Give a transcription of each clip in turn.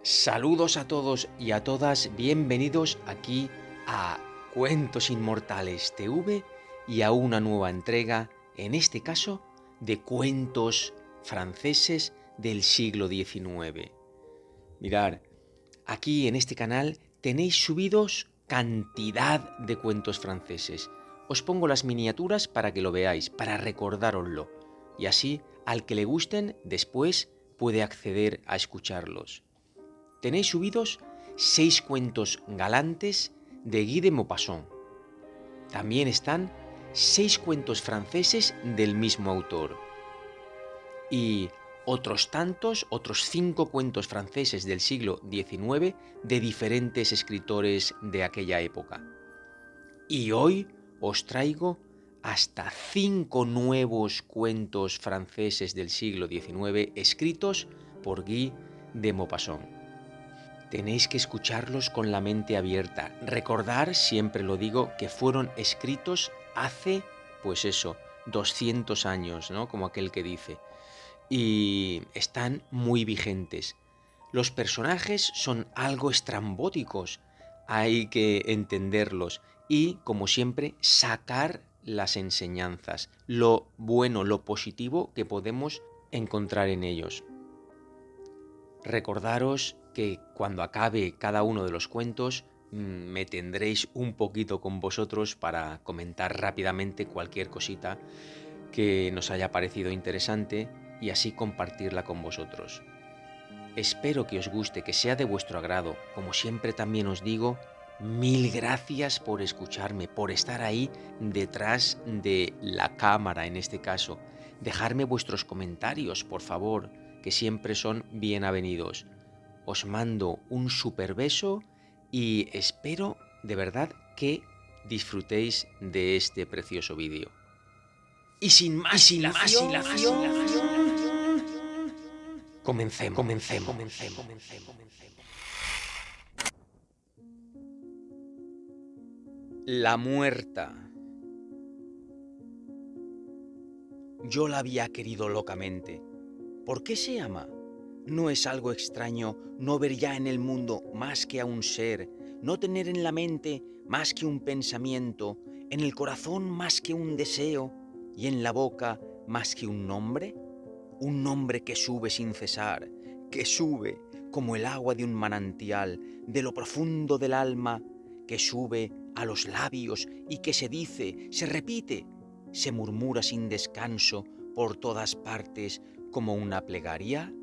Saludos a todos y a todas, bienvenidos aquí a Cuentos Inmortales TV y a una nueva entrega, en este caso, de cuentos franceses del siglo XIX. Mirad, aquí en este canal tenéis subidos cantidad de cuentos franceses. Os pongo las miniaturas para que lo veáis, para recordároslo, y así al que le gusten después puede acceder a escucharlos. Tenéis subidos 6 cuentos galantes de Guy de Maupassant. También están 6 cuentos franceses del mismo autor. Y otros 5 cuentos franceses del siglo XIX de diferentes escritores de aquella época. Y hoy os traigo hasta 5 nuevos cuentos franceses del siglo XIX escritos por Guy de Maupassant. Tenéis que escucharlos con la mente abierta. Recordar, siempre lo digo, que fueron escritos hace, 200 años, ¿no? Como aquel que dice. Y están muy vigentes. Los personajes son algo estrambóticos. Hay que entenderlos y, como siempre, sacar las enseñanzas, lo bueno, lo positivo que podemos encontrar en ellos. Recordaros que cuando acabe cada uno de los cuentos me tendréis un poquito con vosotros para comentar rápidamente cualquier cosita que nos haya parecido interesante y así compartirla con vosotros. Espero que os guste, que sea de vuestro agrado. Como siempre también os digo, mil gracias por escucharme, por estar ahí detrás de la cámara en este caso. Dejadme vuestros comentarios, por favor, que siempre son bien avenidos. Os mando un super beso y espero de verdad que disfrutéis de este precioso vídeo. Y sin más dilación, comencemos. La muerta. Yo la había querido locamente. ¿Por qué se ama? ¿No es algo extraño no ver ya en el mundo más que a un ser, no tener en la mente más que un pensamiento, en el corazón más que un deseo y en la boca más que un nombre? Un nombre que sube sin cesar, que sube como el agua de un manantial, de lo profundo del alma, que sube a los labios y que se dice, se repite, se murmura sin descanso por todas partes como una plegaria.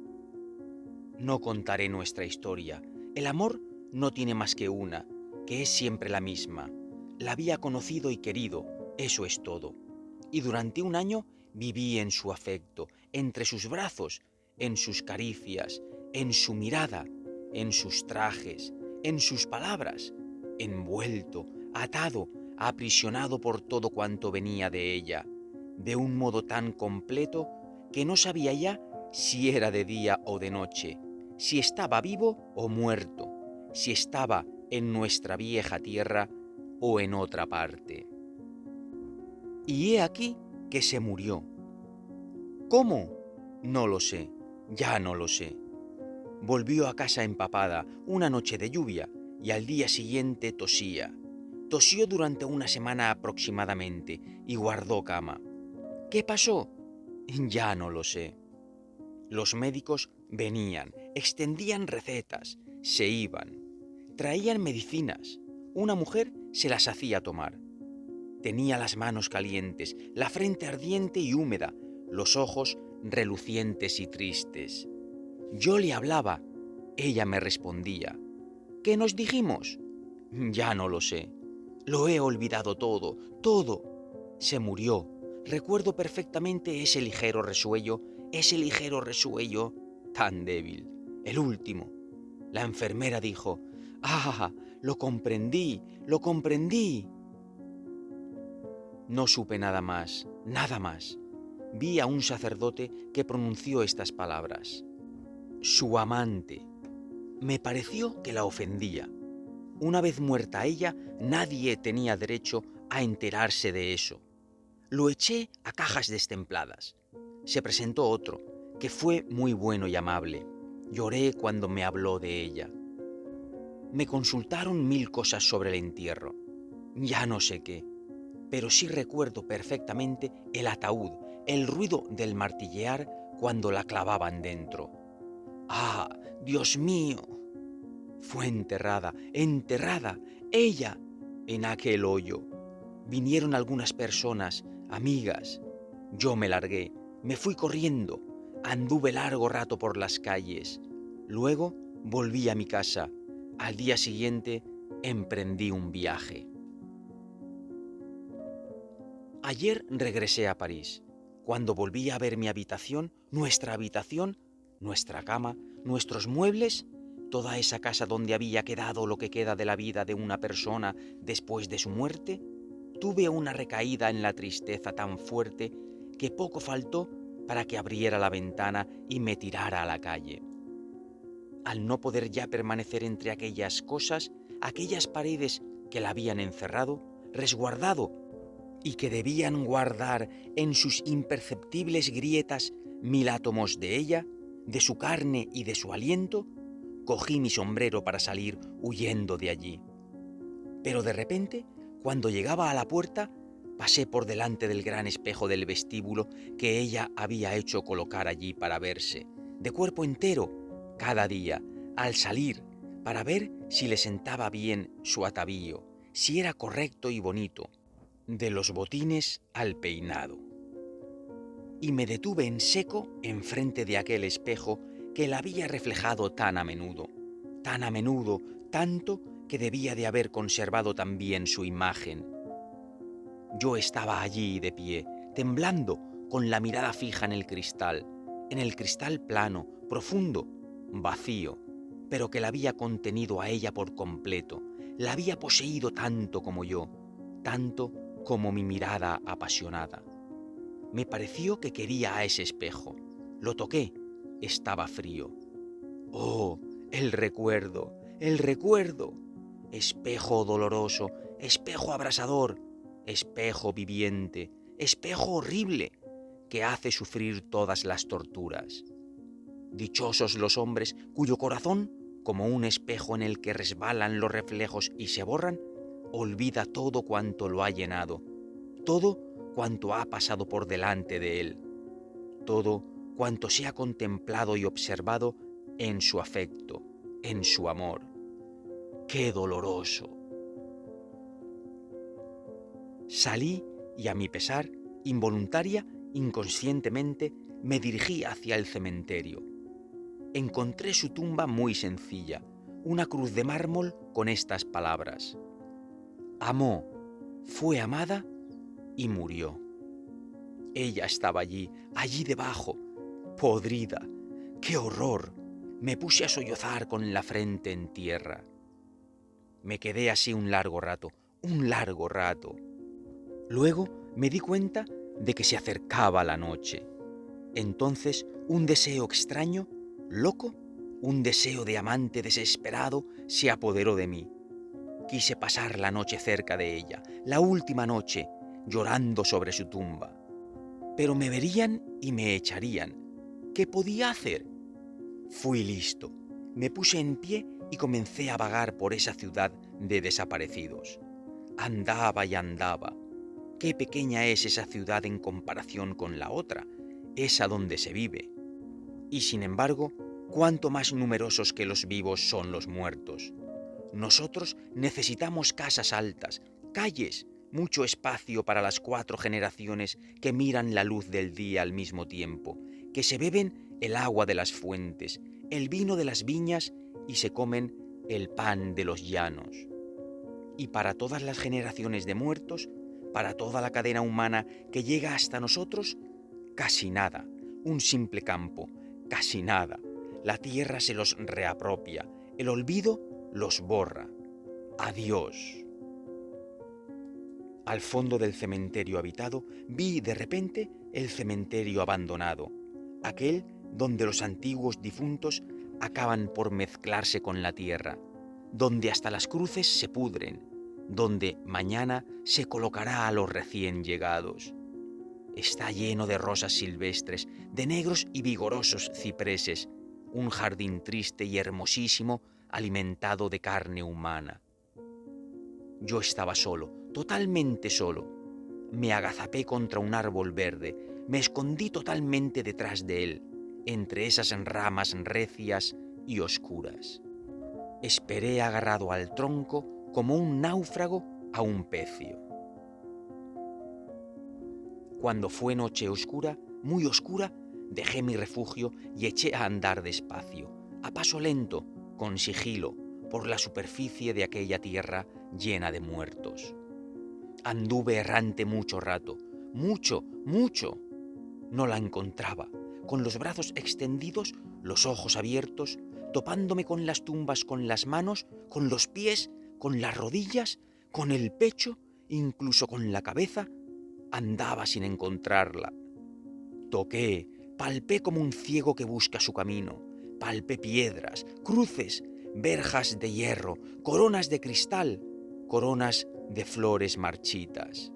No contaré nuestra historia. El amor no tiene más que una, que es siempre la misma. La había conocido y querido, eso es todo. Y durante un año viví en su afecto, entre sus brazos, en sus caricias, en su mirada, en sus trajes, en sus palabras, envuelto, atado, aprisionado por todo cuanto venía de ella, de un modo tan completo que no sabía ya si era de día o de noche, si estaba vivo o muerto, si estaba en nuestra vieja tierra o en otra parte. Y he aquí que se murió. ¿Cómo? No lo sé, ya no lo sé. Volvió a casa empapada una noche de lluvia y al día siguiente tosía. Tosió durante una semana aproximadamente y guardó cama. ¿Qué pasó? Ya no lo sé. Los médicos venían, extendían recetas, se iban, traían medicinas. Una mujer se las hacía tomar. Tenía las manos calientes, la frente ardiente y húmeda, los ojos relucientes y tristes. Yo le hablaba, ella me respondía. ¿Qué nos dijimos? Ya no lo sé. Lo he olvidado todo, todo. Se murió. Recuerdo perfectamente ese ligero resuello tan débil. El último. La enfermera dijo, ¡ah! Lo comprendí, lo comprendí. No supe nada más, nada más. Vi a un sacerdote que pronunció estas palabras. Su amante. Me pareció que la ofendía. Una vez muerta ella, nadie tenía derecho a enterarse de eso. Lo eché a cajas destempladas. Se presentó otro, que fue muy bueno y amable. Lloré cuando me habló de ella. Me consultaron mil cosas sobre el entierro. Ya no sé qué, pero sí recuerdo perfectamente el ataúd, el ruido del martillear cuando la clavaban dentro. ¡Ah, Dios mío! Fue enterrada, enterrada, ella, en aquel hoyo. Vinieron algunas personas, amigas. Yo me largué, me fui corriendo, anduve largo rato por las calles. Luego volví a mi casa. Al día siguiente emprendí un viaje. Ayer regresé a París. Cuando volví a ver mi habitación, nuestra cama, nuestros muebles, toda esa casa donde había quedado lo que queda de la vida de una persona después de su muerte, tuve una recaída en la tristeza tan fuerte que poco faltó para que abriera la ventana y me tirara a la calle. Al no poder ya permanecer entre aquellas cosas, aquellas paredes que la habían encerrado, resguardado y que debían guardar en sus imperceptibles grietas 1000 átomos de ella, de su carne y de su aliento, cogí mi sombrero para salir huyendo de allí. Pero de repente, cuando llegaba a la puerta, pasé por delante del gran espejo del vestíbulo que ella había hecho colocar allí para verse, de cuerpo entero, cada día, al salir, para ver si le sentaba bien su atavío, si era correcto y bonito, de los botines al peinado. Y me detuve en seco enfrente de aquel espejo que la había reflejado tan a menudo, tanto que debía de haber conservado también su imagen. Yo estaba allí de pie, temblando, con la mirada fija en el cristal plano, profundo, vacío, pero que la había contenido a ella por completo, la había poseído tanto como yo, tanto como mi mirada apasionada. Me pareció que quería a ese espejo. Lo toqué, estaba frío. ¡Oh, el recuerdo! ¡El recuerdo! Espejo doloroso, espejo abrasador, espejo viviente, espejo horrible, que hace sufrir todas las torturas. Dichosos los hombres cuyo corazón, como un espejo en el que resbalan los reflejos y se borran, olvida todo cuanto lo ha llenado, todo cuanto ha pasado por delante de él, todo cuanto se ha contemplado y observado en su afecto, en su amor. ¡Qué doloroso! Salí y a mi pesar, involuntaria, inconscientemente, me dirigí hacia el cementerio. Encontré su tumba muy sencilla, una cruz de mármol con estas palabras: amó, fue amada y murió. Ella estaba allí, allí debajo, podrida. ¡Qué horror! Me puse a sollozar con la frente en tierra. Me quedé así un largo rato. Luego me di cuenta de que se acercaba la noche. Entonces un deseo extraño, loco, un deseo de amante desesperado se apoderó de mí. Quise pasar la noche cerca de ella, la última noche, llorando sobre su tumba. Pero me verían y me echarían. ¿Qué podía hacer? Fui listo. Me puse en pie y comencé a vagar por esa ciudad de desaparecidos. Andaba y andaba. Qué pequeña es esa ciudad en comparación con la otra, esa donde se vive. Y sin embargo, cuánto más numerosos que los vivos son los muertos. Nosotros necesitamos casas altas, calles, mucho espacio para las 4 generaciones que miran la luz del día al mismo tiempo, que se beben el agua de las fuentes, el vino de las viñas y se comen el pan de los llanos. Y para todas las generaciones de muertos, para toda la cadena humana que llega hasta nosotros, casi nada, un simple campo, casi nada. La tierra se los reapropia, el olvido los borra. Adiós. Al fondo del cementerio habitado vi de repente el cementerio abandonado, aquel donde los antiguos difuntos acaban por mezclarse con la tierra, donde hasta las cruces se pudren, donde mañana se colocará a los recién llegados. Está lleno de rosas silvestres, de negros y vigorosos cipreses, un jardín triste y hermosísimo alimentado de carne humana. Yo estaba solo, totalmente solo. Me agazapé contra un árbol verde, me escondí totalmente detrás de él, entre esas ramas recias y oscuras. Esperé agarrado al tronco como un náufrago a un pecio. Cuando fue noche oscura, muy oscura, dejé mi refugio y eché a andar despacio, a paso lento, con sigilo, por la superficie de aquella tierra llena de muertos. Anduve errante mucho rato, mucho, mucho. No la encontraba, con los brazos extendidos, los ojos abiertos, topándome con las tumbas con las manos, con los pies, con las rodillas, con el pecho, incluso con la cabeza. Andaba sin encontrarla. Toqué, palpé como un ciego que busca su camino. Palpé piedras, cruces, verjas de hierro, coronas de cristal, coronas de flores marchitas.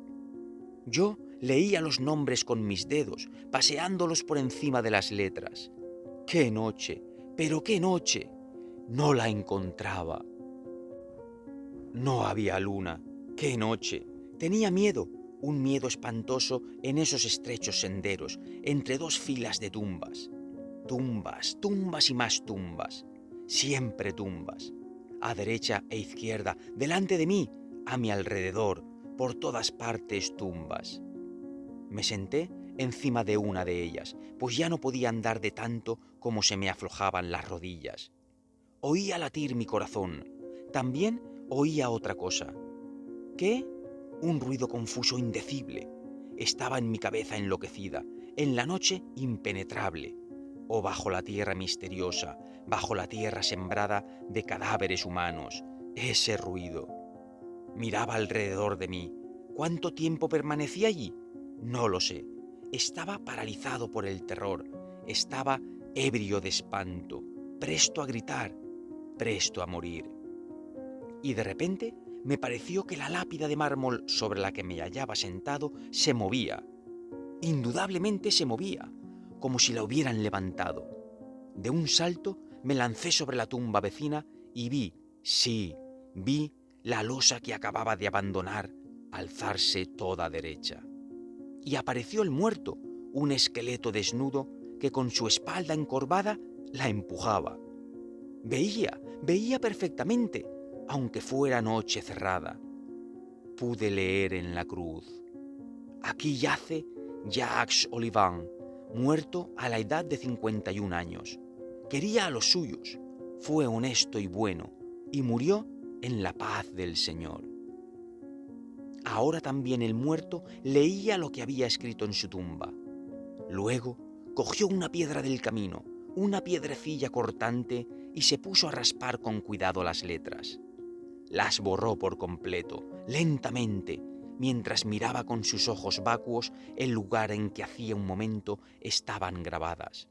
Yo leía los nombres con mis dedos, paseándolos por encima de las letras. ¡Qué noche! ¡Pero qué noche! No la encontraba. No había luna. ¡Qué noche! Tenía miedo, un miedo espantoso en esos estrechos senderos, entre dos filas de tumbas. Tumbas, tumbas y más tumbas. Siempre tumbas. A derecha e izquierda, delante de mí, a mi alrededor, por todas partes tumbas. Me senté encima de una de ellas, pues ya no podía andar de tanto como se me aflojaban las rodillas. Oía latir mi corazón. También oía otra cosa. ¿Qué? Un ruido confuso indecible. Estaba en mi cabeza enloquecida, en la noche impenetrable, o bajo la tierra misteriosa, bajo la tierra sembrada de cadáveres humanos. Ese ruido. Miraba alrededor de mí. ¿Cuánto tiempo permanecí allí? No lo sé. Estaba paralizado por el terror. Estaba ebrio de espanto, presto a gritar, presto a morir. Y de repente me pareció que la lápida de mármol sobre la que me hallaba sentado se movía. Indudablemente se movía, como si la hubieran levantado. De un salto me lancé sobre la tumba vecina y vi, sí, vi la losa que acababa de abandonar alzarse toda derecha. Y apareció el muerto, un esqueleto desnudo que con su espalda encorvada la empujaba. Veía perfectamente, aunque fuera noche cerrada. Pude leer en la cruz: aquí yace Jacques Olivan, muerto a la edad de 51 años. Quería a los suyos, fue honesto y bueno, y murió en la paz del Señor. Ahora también el muerto leía lo que había escrito en su tumba. Luego cogió una piedra del camino, una piedrecilla cortante, y se puso a raspar con cuidado las letras. Las borró por completo, lentamente, mientras miraba con sus ojos vacuos el lugar en que hacía un momento estaban grabadas.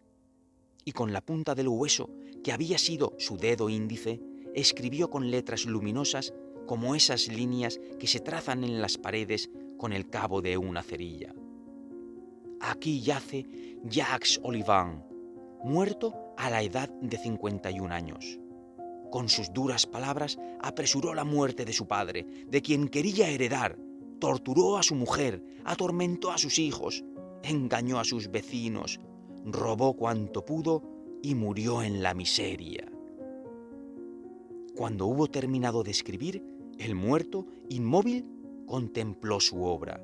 Y con la punta del hueso, que había sido su dedo índice, escribió con letras luminosas como esas líneas que se trazan en las paredes con el cabo de una cerilla. Aquí yace Jacques Olivan, muerto a la edad de 51 años. Con sus duras palabras apresuró la muerte de su padre, de quien quería heredar, torturó a su mujer, atormentó a sus hijos, engañó a sus vecinos, robó cuanto pudo y murió en la miseria. Cuando hubo terminado de escribir, el muerto, inmóvil, contempló su obra.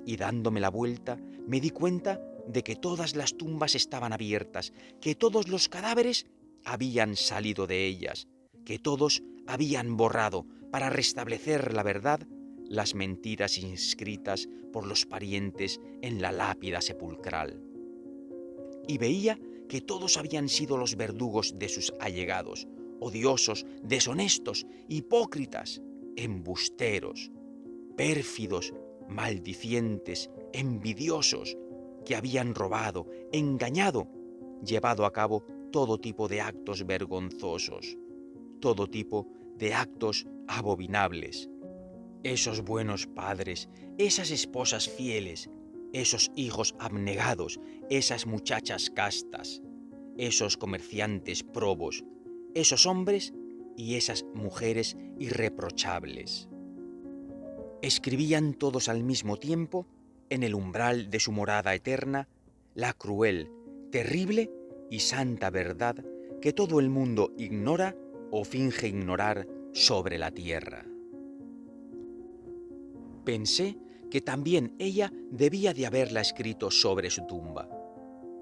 Y dándome la vuelta, me di cuenta de que todas las tumbas estaban abiertas, que todos los cadáveres habían salido de ellas, que todos habían borrado, para restablecer la verdad, las mentiras inscritas por los parientes en la lápida sepulcral. Y veía que todos habían sido los verdugos de sus allegados, odiosos, deshonestos, hipócritas, embusteros, pérfidos, maldicientes, envidiosos, que habían robado, engañado, llevado a cabo todo tipo de actos vergonzosos, todo tipo de actos abominables. Esos buenos padres, esas esposas fieles, esos hijos abnegados, esas muchachas castas, esos comerciantes probos, esos hombres y esas mujeres irreprochables. Escribían todos al mismo tiempo, en el umbral de su morada eterna, la cruel, terrible y santa verdad que todo el mundo ignora o finge ignorar sobre la tierra. Pensé que también ella debía de haberla escrito sobre su tumba,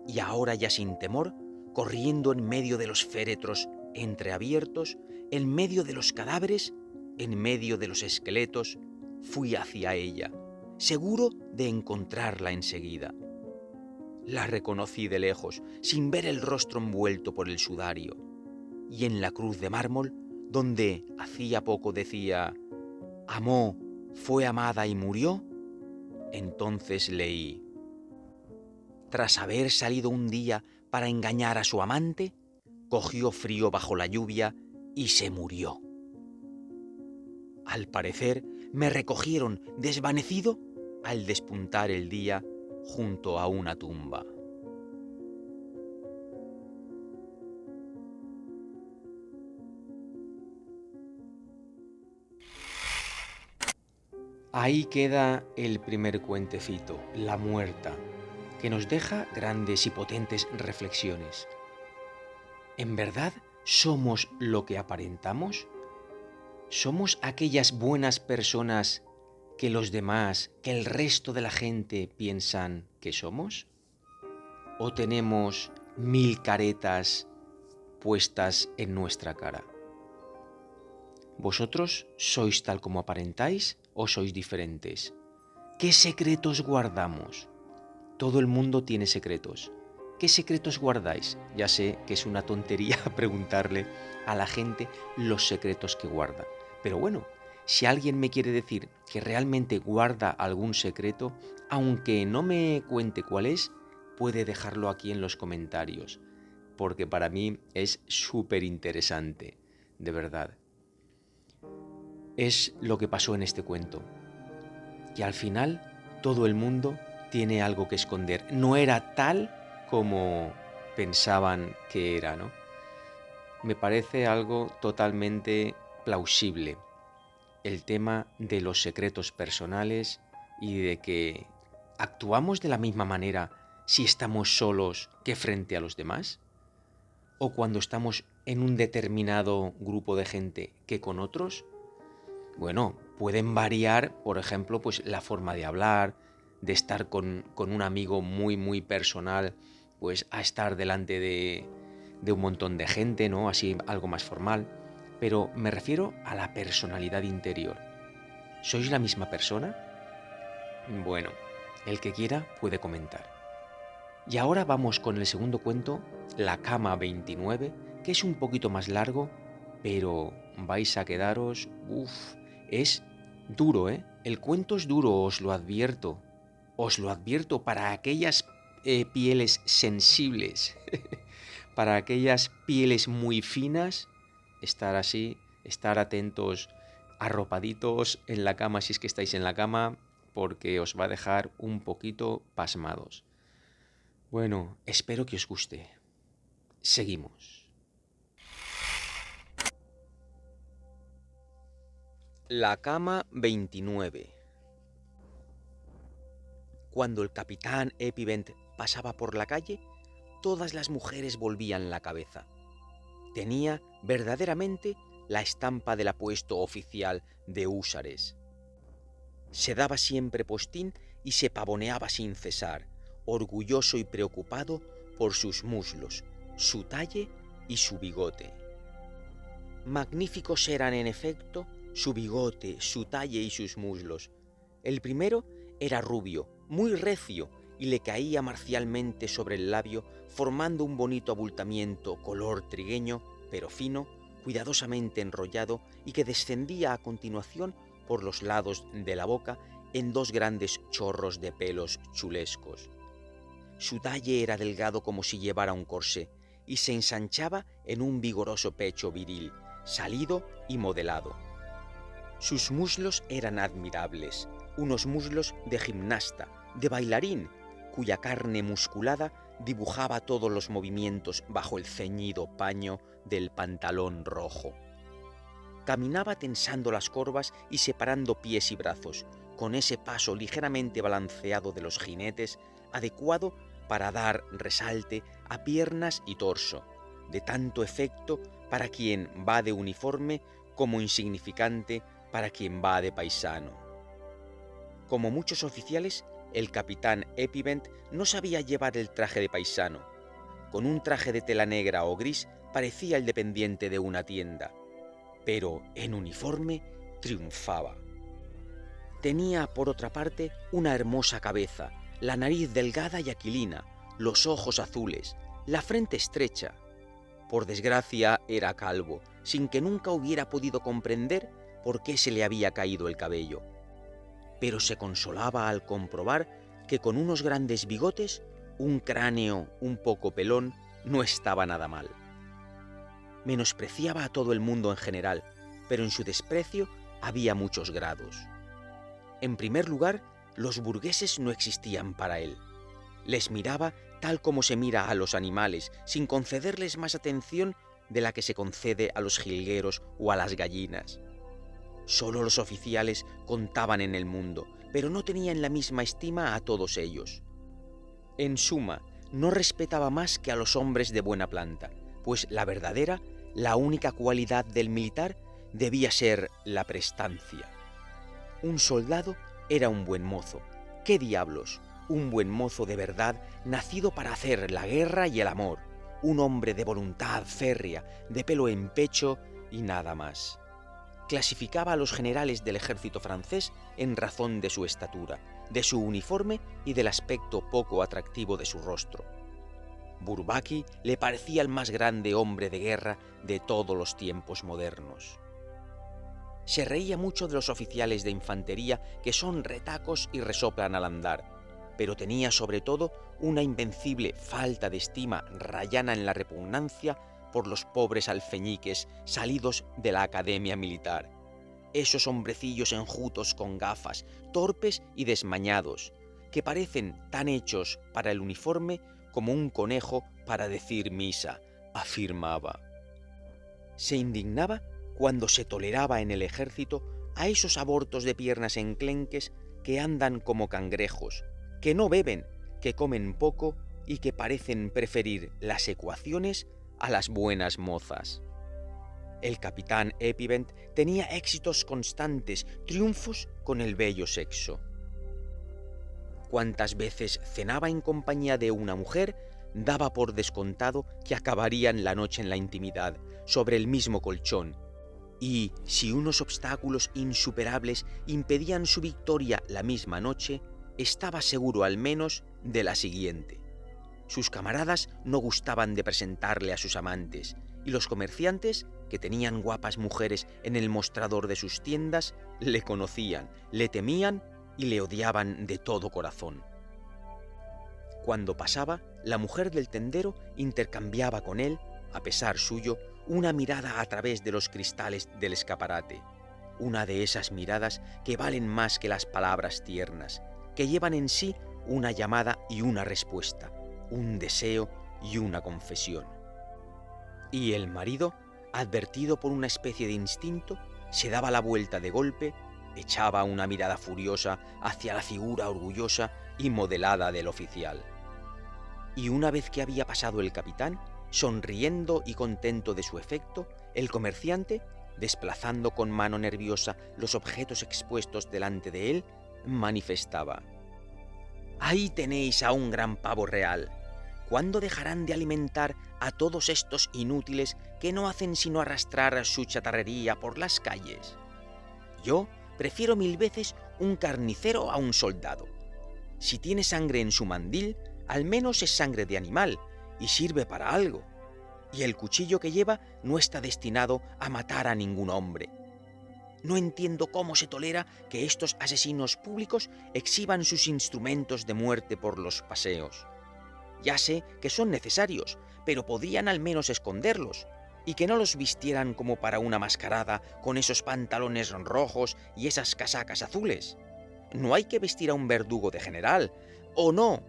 y ahora ya sin temor, corriendo en medio de los féretros entreabiertos, en medio de los cadáveres, en medio de los esqueletos, fui hacia ella, seguro de encontrarla enseguida. La reconocí de lejos, sin ver el rostro envuelto por el sudario, y en la cruz de mármol, donde hacía poco decía «Amó, fue amada y murió», entonces leí: «Tras haber salido un día para engañar a su amante, cogió frío bajo la lluvia y se murió». Al parecer, me recogieron desvanecido al despuntar el día junto a una tumba. Ahí queda el primer cuentecito, La Muerta, que nos deja grandes y potentes reflexiones. ¿En verdad somos lo que aparentamos? ¿Somos aquellas buenas personas que los demás, que el resto de la gente piensan que somos? ¿O tenemos 1000 caretas puestas en nuestra cara? ¿Vosotros sois tal como aparentáis o sois diferentes? ¿Qué secretos guardamos? Todo el mundo tiene secretos. ¿Qué secretos guardáis? Ya sé que es una tontería preguntarle a la gente los secretos que guarda. Pero bueno, si alguien me quiere decir que realmente guarda algún secreto, aunque no me cuente cuál es, puede dejarlo aquí en los comentarios, porque para mí es súper interesante, de verdad. Es lo que pasó en este cuento, que al final todo el mundo tiene algo que esconder. No era tal como pensaban que era, ¿no? Me parece algo totalmente plausible el tema de los secretos personales y de que actuamos de la misma manera si estamos solos que frente a los demás, o cuando estamos en un determinado grupo de gente que con otros. Bueno, pueden variar, por ejemplo, pues la forma de hablar, de estar con un amigo muy personal, pues a estar delante de un montón de gente, ¿no? Así algo más formal. Pero me refiero a la personalidad interior. ¿Sois la misma persona? Bueno, el que quiera puede comentar. Y ahora vamos con el segundo cuento, La cama 29, que es un poquito más largo, pero vais a quedaros... es duro, ¿eh? El cuento es duro, os lo advierto. Os lo advierto para aquellas pieles sensibles, para aquellas pieles muy finas, estar así, estar atentos, arropaditos en la cama si es que estáis en la cama, porque os va a dejar un poquito pasmados. Bueno, espero que os guste. Seguimos. La cama 29. Cuando el capitán Epivent pasaba por la calle, todas las mujeres volvían la cabeza. Tenía verdaderamente la estampa del apuesto oficial de húsares. Se daba siempre postín y se pavoneaba sin cesar, orgulloso y preocupado por sus muslos, su talle y su bigote. Magníficos eran en efecto su bigote, su talle y sus muslos. El primero era rubio, muy recio, y le caía marcialmente sobre el labio, formando un bonito abultamiento color trigueño, pero fino, cuidadosamente enrollado y que descendía a continuación por los lados de la boca en dos grandes chorros de pelos chulescos. Su talle era delgado como si llevara un corsé y se ensanchaba en un vigoroso pecho viril, salido y modelado. Sus muslos eran admirables, unos muslos de gimnasta, de bailarín, cuya carne musculada dibujaba todos los movimientos bajo el ceñido paño del pantalón rojo. Caminaba tensando las corvas y separando pies y brazos, con ese paso ligeramente balanceado de los jinetes, adecuado para dar resalte a piernas y torso, de tanto efecto para quien va de uniforme como insignificante para quien va de paisano. Como muchos oficiales, el capitán Epivent no sabía llevar el traje de paisano. Con un traje de tela negra o gris parecía el dependiente de una tienda, pero en uniforme triunfaba. Tenía, por otra parte, una hermosa cabeza, la nariz delgada y aquilina, los ojos azules, la frente estrecha. Por desgracia era calvo, sin que nunca hubiera podido comprender por qué se le había caído el cabello. Pero se consolaba al comprobar que con unos grandes bigotes, un cráneo un poco pelón, no estaba nada mal. Menospreciaba a todo el mundo en general, pero en su desprecio había muchos grados. En primer lugar, los burgueses no existían para él. Les miraba tal como se mira a los animales, sin concederles más atención de la que se concede a los jilgueros o a las gallinas. Solo los oficiales contaban en el mundo, pero no tenía en la misma estima a todos ellos. En suma, no respetaba más que a los hombres de buena planta, pues la única cualidad del militar debía ser la prestancia. Un soldado era un buen mozo. ¿Qué diablos? Un buen mozo de verdad, nacido para hacer la guerra y el amor. Un hombre de voluntad férrea, de pelo en pecho y nada más. Clasificaba a los generales del ejército francés en razón de su estatura, de su uniforme y del aspecto poco atractivo de su rostro. Bourbaki le parecía el más grande hombre de guerra de todos los tiempos modernos. Se reía mucho de los oficiales de infantería que son retacos y resoplan al andar, pero tenía sobre todo una invencible falta de estima rayana en la repugnancia por los pobres alfeñiques salidos de la academia militar. Esos hombrecillos enjutos con gafas, torpes y desmañados, que parecen tan hechos para el uniforme como un conejo para decir misa, afirmaba. Se indignaba cuando se toleraba en el ejército a esos abortos de piernas enclenques que andan como cangrejos, que no beben, que comen poco y que parecen preferir las ecuaciones a las buenas mozas. El capitán Epivent tenía éxitos constantes, triunfos con el bello sexo. Cuantas veces cenaba en compañía de una mujer, daba por descontado que acabarían la noche en la intimidad, sobre el mismo colchón, y si unos obstáculos insuperables impedían su victoria la misma noche, estaba seguro al menos de la siguiente. Sus camaradas no gustaban de presentarle a sus amantes, y los comerciantes, que tenían guapas mujeres en el mostrador de sus tiendas, le conocían, le temían y le odiaban de todo corazón. Cuando pasaba, la mujer del tendero intercambiaba con él, a pesar suyo, una mirada a través de los cristales del escaparate, una de esas miradas que valen más que las palabras tiernas, que llevan en sí una llamada y una respuesta, un deseo y una confesión. Y el marido, advertido por una especie de instinto, se daba la vuelta de golpe, echaba una mirada furiosa hacia la figura orgullosa y modelada del oficial. Y una vez que había pasado el capitán, sonriendo y contento de su efecto, el comerciante, desplazando con mano nerviosa los objetos expuestos delante de él, manifestaba: «Ahí tenéis a un gran pavo real. ¿Cuándo dejarán de alimentar a todos estos inútiles que no hacen sino arrastrar su chatarrería por las calles? Yo prefiero 1000 veces un carnicero a un soldado. Si tiene sangre en su mandil, al menos es sangre de animal y sirve para algo. Y el cuchillo que lleva no está destinado a matar a ningún hombre. No entiendo cómo se tolera que estos asesinos públicos exhiban sus instrumentos de muerte por los paseos. Ya sé que son necesarios, pero podían al menos esconderlos, y que no los vistieran como para una mascarada con esos pantalones rojos y esas casacas azules. No hay que vestir a un verdugo de general, ¿o no?»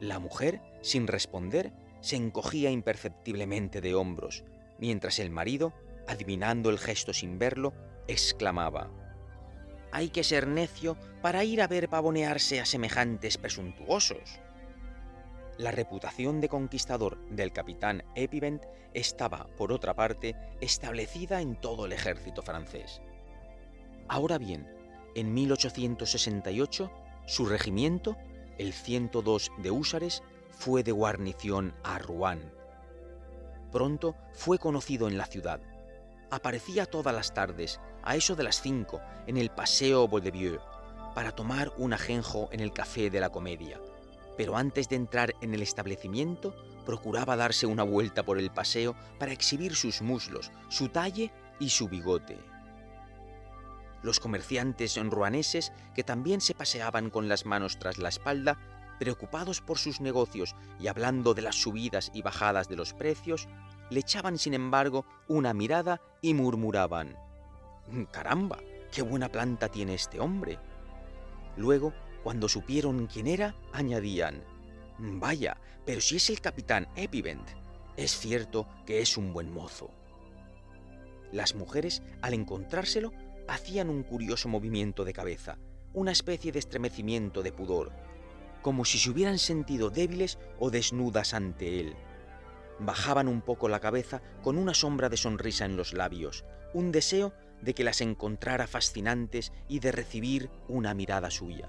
La mujer, sin responder, se encogía imperceptiblemente de hombros, mientras el marido, adivinando el gesto sin verlo, exclamaba: «Hay que ser necio para ir a ver pavonearse a semejantes presuntuosos». La reputación de conquistador del capitán Epivent estaba, por otra parte, establecida en todo el ejército francés. Ahora bien, en 1868, su regimiento, el 102 de húsares, fue de guarnición a Rouen. Pronto fue conocido en la ciudad. Aparecía todas las tardes, a eso de las 5, en el Paseo Vaudeville, para tomar un ajenjo en el Café de la Comedia. Pero antes de entrar en el establecimiento, procuraba darse una vuelta por el paseo para exhibir sus muslos, su talle y su bigote. Los comerciantes ruaneses, que también se paseaban con las manos tras la espalda, preocupados por sus negocios y hablando de las subidas y bajadas de los precios, le echaban sin embargo una mirada y murmuraban: «¡Caramba! ¡Qué buena planta tiene este hombre!». Luego, cuando supieron quién era, añadían: «Vaya, pero si es el capitán Epivent, es cierto que es un buen mozo». Las mujeres, al encontrárselo, hacían un curioso movimiento de cabeza, una especie de estremecimiento de pudor, como si se hubieran sentido débiles o desnudas ante él. Bajaban un poco la cabeza con una sombra de sonrisa en los labios, un deseo de que las encontrara fascinantes y de recibir una mirada suya.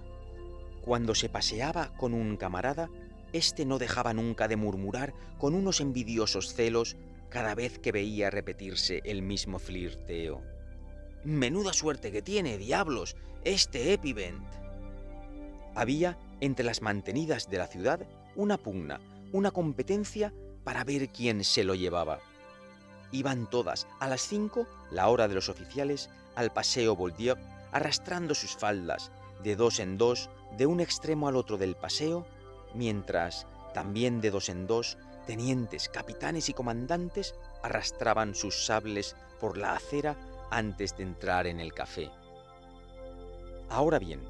Cuando se paseaba con un camarada, éste no dejaba nunca de murmurar con unos envidiosos celos cada vez que veía repetirse el mismo flirteo: «¡Menuda suerte que tiene, diablos, este Epivent!». Había, entre las mantenidas de la ciudad, una pugna, una competencia para ver quién se lo llevaba. Iban todas a las 5, la hora de los oficiales, al Paseo Vaudeville, arrastrando sus faldas, de dos en dos, de un extremo al otro del paseo, mientras, también de dos en dos, tenientes, capitanes y comandantes arrastraban sus sables por la acera antes de entrar en el café. Ahora bien,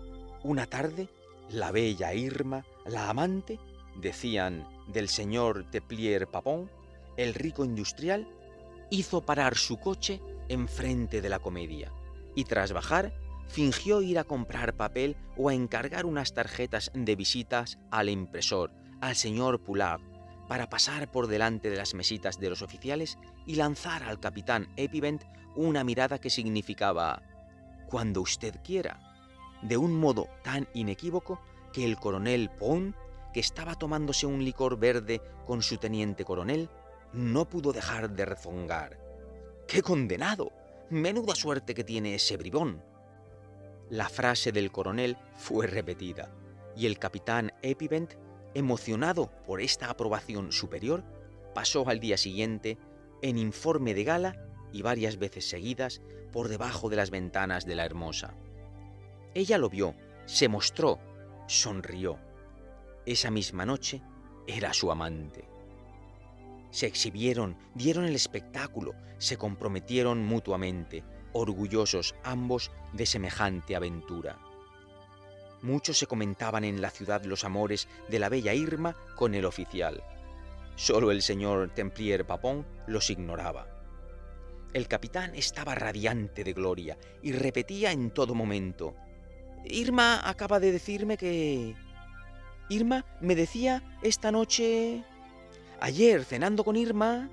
una tarde, la bella Irma, la amante, decían, del señor Templier Papon, el rico industrial, hizo parar su coche enfrente de la Comedia y tras bajar fingió ir a comprar papel o a encargar unas tarjetas de visitas al impresor, al señor Poulard, para pasar por delante de las mesitas de los oficiales y lanzar al capitán Epivent una mirada que significaba: «Cuando usted quiera», de un modo tan inequívoco que el coronel Pont, que estaba tomándose un licor verde con su teniente coronel, no pudo dejar de rezongar: «¡Qué condenado! ¡Menuda suerte que tiene ese bribón!». La frase del coronel fue repetida, y el capitán Epivent, emocionado por esta aprobación superior, pasó al día siguiente, en informe de gala y varias veces seguidas, por debajo de las ventanas de la Hermosa. Ella lo vio, se mostró, sonrió. Esa misma noche era su amante. Se exhibieron, dieron el espectáculo, se comprometieron mutuamente, orgullosos ambos de semejante aventura. Muchos se comentaban en la ciudad los amores de la bella Irma con el oficial. Solo el señor Templier Papon los ignoraba. El capitán estaba radiante de gloria y repetía en todo momento: «Irma acaba de decirme que... Irma me decía esta noche... Ayer, cenando con Irma...».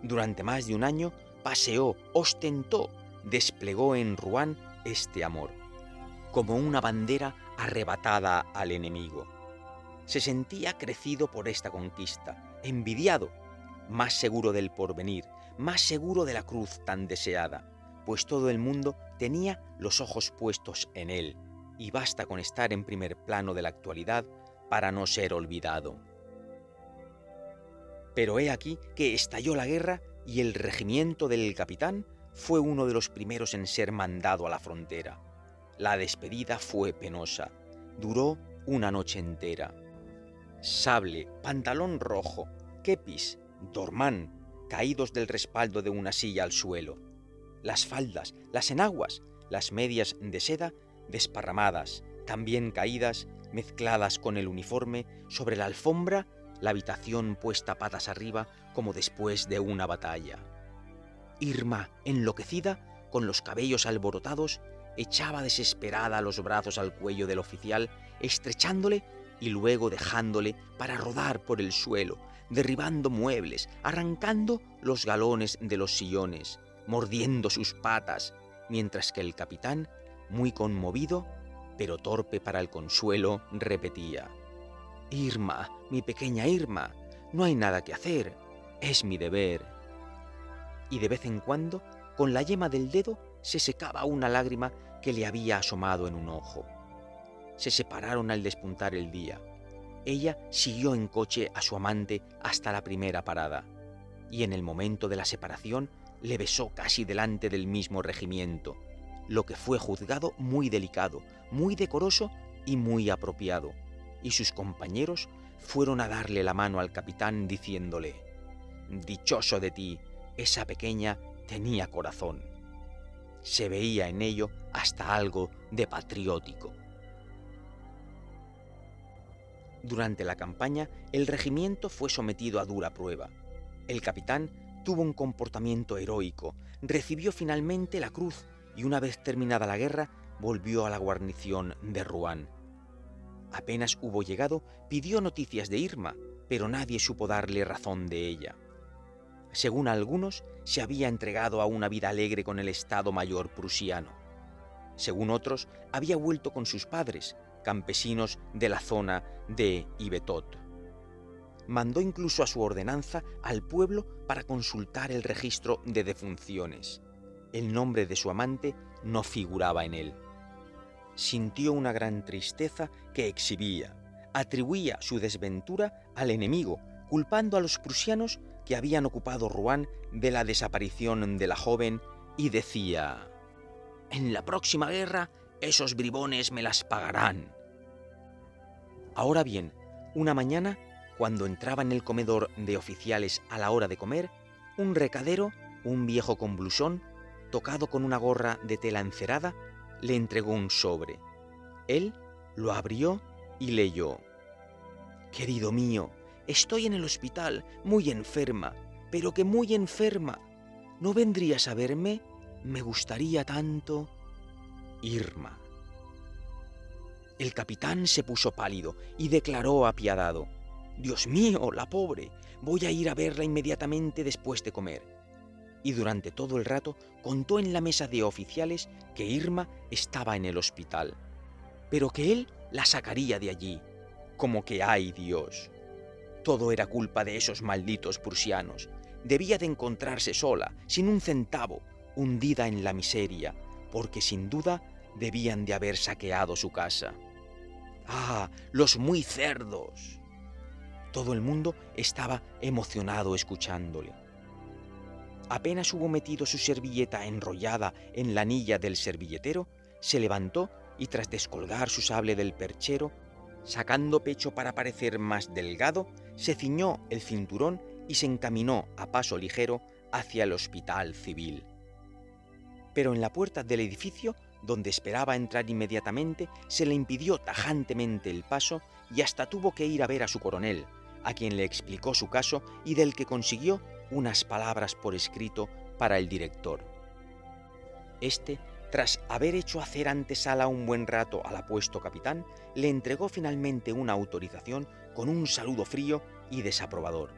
Durante más de un año paseó, ostentó, desplegó en Rouen este amor, como una bandera arrebatada al enemigo. Se sentía crecido por esta conquista, envidiado, más seguro del porvenir, más seguro de la cruz tan deseada, pues todo el mundo tenía los ojos puestos en él, y basta con estar en primer plano de la actualidad para no ser olvidado. Pero he aquí que estalló la guerra y el regimiento del capitán fue uno de los primeros en ser mandado a la frontera. La despedida fue penosa, duró una noche entera. Sable, pantalón rojo, kepis, dormán, caídos del respaldo de una silla al suelo. Las faldas, las enaguas, las medias de seda, desparramadas, también caídas, mezcladas con el uniforme, sobre la alfombra, la habitación puesta patas arriba como después de una batalla. Irma, enloquecida, con los cabellos alborotados, echaba desesperada los brazos al cuello del oficial, estrechándole y luego dejándole para rodar por el suelo, derribando muebles, arrancando los galones de los sillones, mordiendo sus patas, mientras que el capitán, muy conmovido, pero torpe para el consuelo, repetía: «Irma, mi pequeña Irma, no hay nada que hacer, es mi deber». Y de vez en cuando, con la yema del dedo, se secaba una lágrima que le había asomado en un ojo. Se separaron al despuntar el día. Ella siguió en coche a su amante hasta la primera parada, y en el momento de la separación le besó casi delante del mismo regimiento, lo que fue juzgado muy delicado, muy decoroso y muy apropiado, y sus compañeros fueron a darle la mano al capitán diciéndole: «Dichoso de ti, esa pequeña tenía corazón». Se veía en ello hasta algo de patriótico. Durante la campaña, el regimiento fue sometido a dura prueba. El capitán tuvo un comportamiento heroico, recibió finalmente la cruz y una vez terminada la guerra, volvió a la guarnición de Rouen. Apenas hubo llegado, pidió noticias de Irma, pero nadie supo darle razón de ella. Según algunos, se había entregado a una vida alegre con el Estado Mayor prusiano. Según otros, había vuelto con sus padres, campesinos de la zona de Yvetot. Mandó incluso a su ordenanza al pueblo para consultar el registro de defunciones. El nombre de su amante no figuraba en él. Sintió una gran tristeza que exhibía. Atribuía su desventura al enemigo, culpando a los prusianos que habían ocupado Rouen de la desaparición de la joven, y decía: «En la próxima guerra, esos bribones me las pagarán». Ahora bien, una mañana, cuando entraba en el comedor de oficiales a la hora de comer, un recadero, un viejo con blusón, tocado con una gorra de tela encerada, le entregó un sobre. Él lo abrió y leyó: «Querido mío, estoy en el hospital, muy enferma, pero que muy enferma. ¿No vendrías a verme? Me gustaría tanto. Irma». El capitán se puso pálido y declaró apiadado: «Dios mío, la pobre, voy a ir a verla inmediatamente después de comer». Y durante todo el rato contó en la mesa de oficiales que Irma estaba en el hospital, pero que él la sacaría de allí. Como que ¡ay Dios! Todo era culpa de esos malditos prusianos. Debía de encontrarse sola, sin un centavo, hundida en la miseria, porque sin duda debían de haber saqueado su casa. ¡Ah, los muy cerdos! Todo el mundo estaba emocionado escuchándole. Apenas hubo metido su servilleta enrollada en la anilla del servilletero, se levantó y tras descolgar su sable del perchero, sacando pecho para parecer más delgado, se ciñó el cinturón y se encaminó a paso ligero hacia el hospital civil. Pero en la puerta del edificio, donde esperaba entrar inmediatamente, se le impidió tajantemente el paso y hasta tuvo que ir a ver a su coronel, a quien le explicó su caso y del que consiguió unas palabras por escrito para el director. Este, tras haber hecho hacer antesala un buen rato al apuesto capitán, le entregó finalmente una autorización con un saludo frío y desaprobador.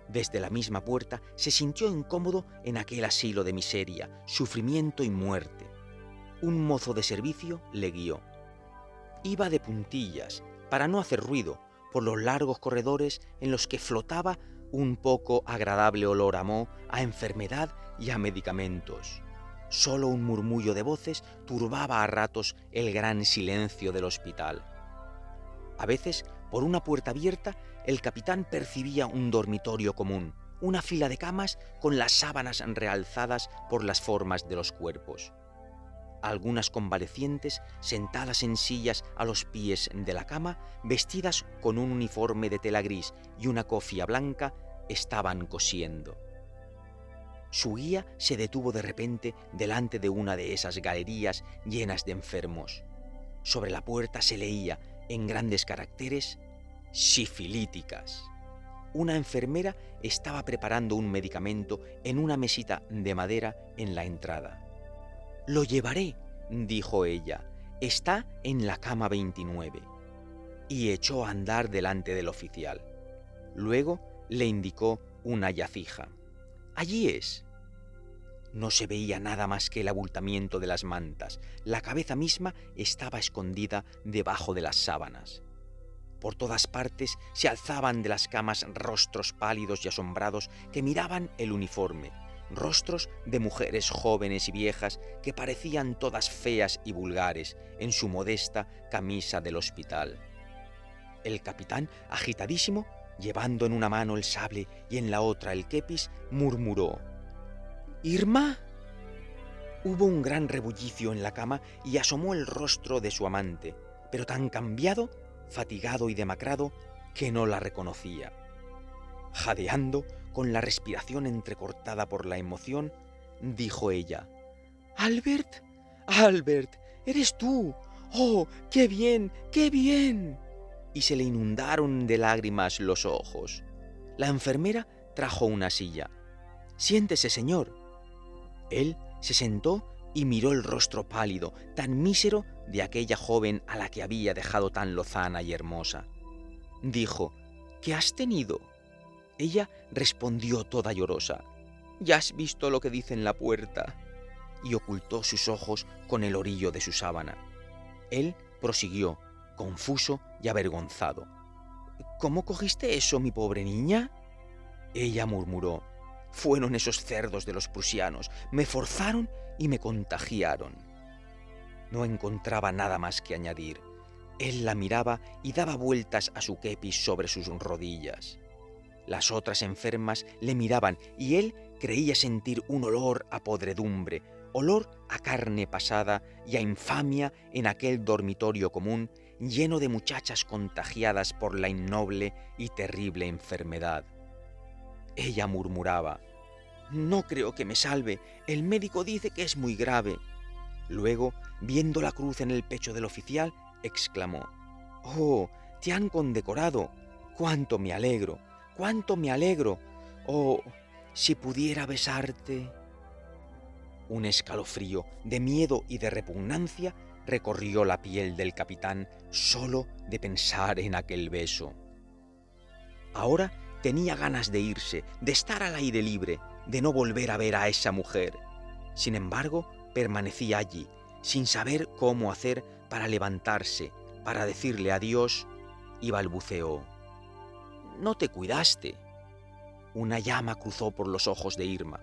Desde la misma puerta se sintió incómodo en aquel asilo de miseria, sufrimiento y muerte. Un mozo de servicio le guió. Iba de puntillas, para no hacer ruido, por los largos corredores en los que flotaba un poco agradable olor a moho, a enfermedad y a medicamentos. Solo un murmullo de voces turbaba a ratos el gran silencio del hospital. A veces, por una puerta abierta, el capitán percibía un dormitorio común, una fila de camas con las sábanas realzadas por las formas de los cuerpos. Algunas convalecientes, sentadas en sillas a los pies de la cama, vestidas con un uniforme de tela gris y una cofia blanca, estaban cosiendo. Su guía se detuvo de repente delante de una de esas galerías llenas de enfermos. Sobre la puerta se leía, en grandes caracteres, sifilíticas. Una enfermera estaba preparando un medicamento en una mesita de madera en la entrada. «Lo llevaré», dijo ella, «está en la cama 29». Y echó a andar delante del oficial. Luego le indicó una yacija. «Allí es». No se veía nada más que el abultamiento de las mantas. La cabeza misma estaba escondida debajo de las sábanas. Por todas partes se alzaban de las camas rostros pálidos y asombrados que miraban el uniforme, rostros de mujeres jóvenes y viejas que parecían todas feas y vulgares en su modesta camisa del hospital. El capitán, agitadísimo, llevando en una mano el sable y en la otra el kepis, murmuró: «¿Irma?». Hubo un gran rebullicio en la cama y asomó el rostro de su amante, pero tan cambiado, fatigado y demacrado, que no la reconocía. Jadeando, con la respiración entrecortada por la emoción, dijo ella: «Albert, Albert, eres tú. ¡Oh, qué bien, qué bien!». Y se le inundaron de lágrimas los ojos. La enfermera trajo una silla. «Siéntese, señor». Él se sentó y miró el rostro pálido, tan mísero, de aquella joven a la que había dejado tan lozana y hermosa. Dijo: «¿Qué has tenido?». Ella respondió toda llorosa: «Ya has visto lo que dice en la puerta», y ocultó sus ojos con el orillo de su sábana. Él prosiguió, confuso y avergonzado: «¿Cómo cogiste eso, mi pobre niña?». Ella murmuró: «Fueron esos cerdos de los prusianos, me forzaron y me contagiaron». No encontraba nada más que añadir. Él la miraba y daba vueltas a su kepis sobre sus rodillas. Las otras enfermas le miraban y él creía sentir un olor a podredumbre, olor a carne pasada y a infamia en aquel dormitorio común lleno de muchachas contagiadas por la innoble y terrible enfermedad. Ella murmuraba: «No creo que me salve, el médico dice que es muy grave». Luego, viendo la cruz en el pecho del oficial, exclamó: «Oh, te han condecorado. ¡Cuánto me alegro! ¡Cuánto me alegro! Oh, si pudiera besarte». Un escalofrío de miedo y de repugnancia recorrió la piel del capitán solo de pensar en aquel beso. Ahora tenía ganas de irse, de estar al aire libre, de no volver a ver a esa mujer. Sin embargo, permanecía allí, sin saber cómo hacer para levantarse, para decirle adiós, y balbuceó: «¿No te cuidaste?». Una llama cruzó por los ojos de Irma.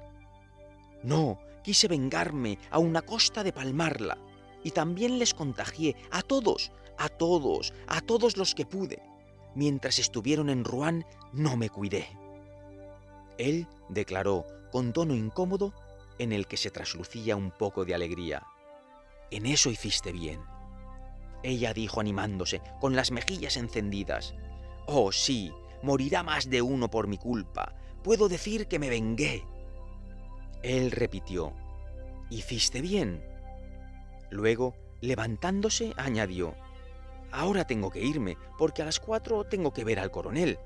«No, quise vengarme aun a costa de palmarla, y también les contagié a todos, a todos, a todos los que pude. Mientras estuvieron en Rouen no me cuidé». Él declaró con tono incómodo en el que se traslucía un poco de alegría: «En eso hiciste bien». Ella dijo animándose, con las mejillas encendidas: «Oh, sí, morirá más de uno por mi culpa. Puedo decir que me vengué». Él repitió: «¿Hiciste bien?». Luego, levantándose, añadió: «Ahora tengo que irme, porque a las 4 tengo que ver al coronel».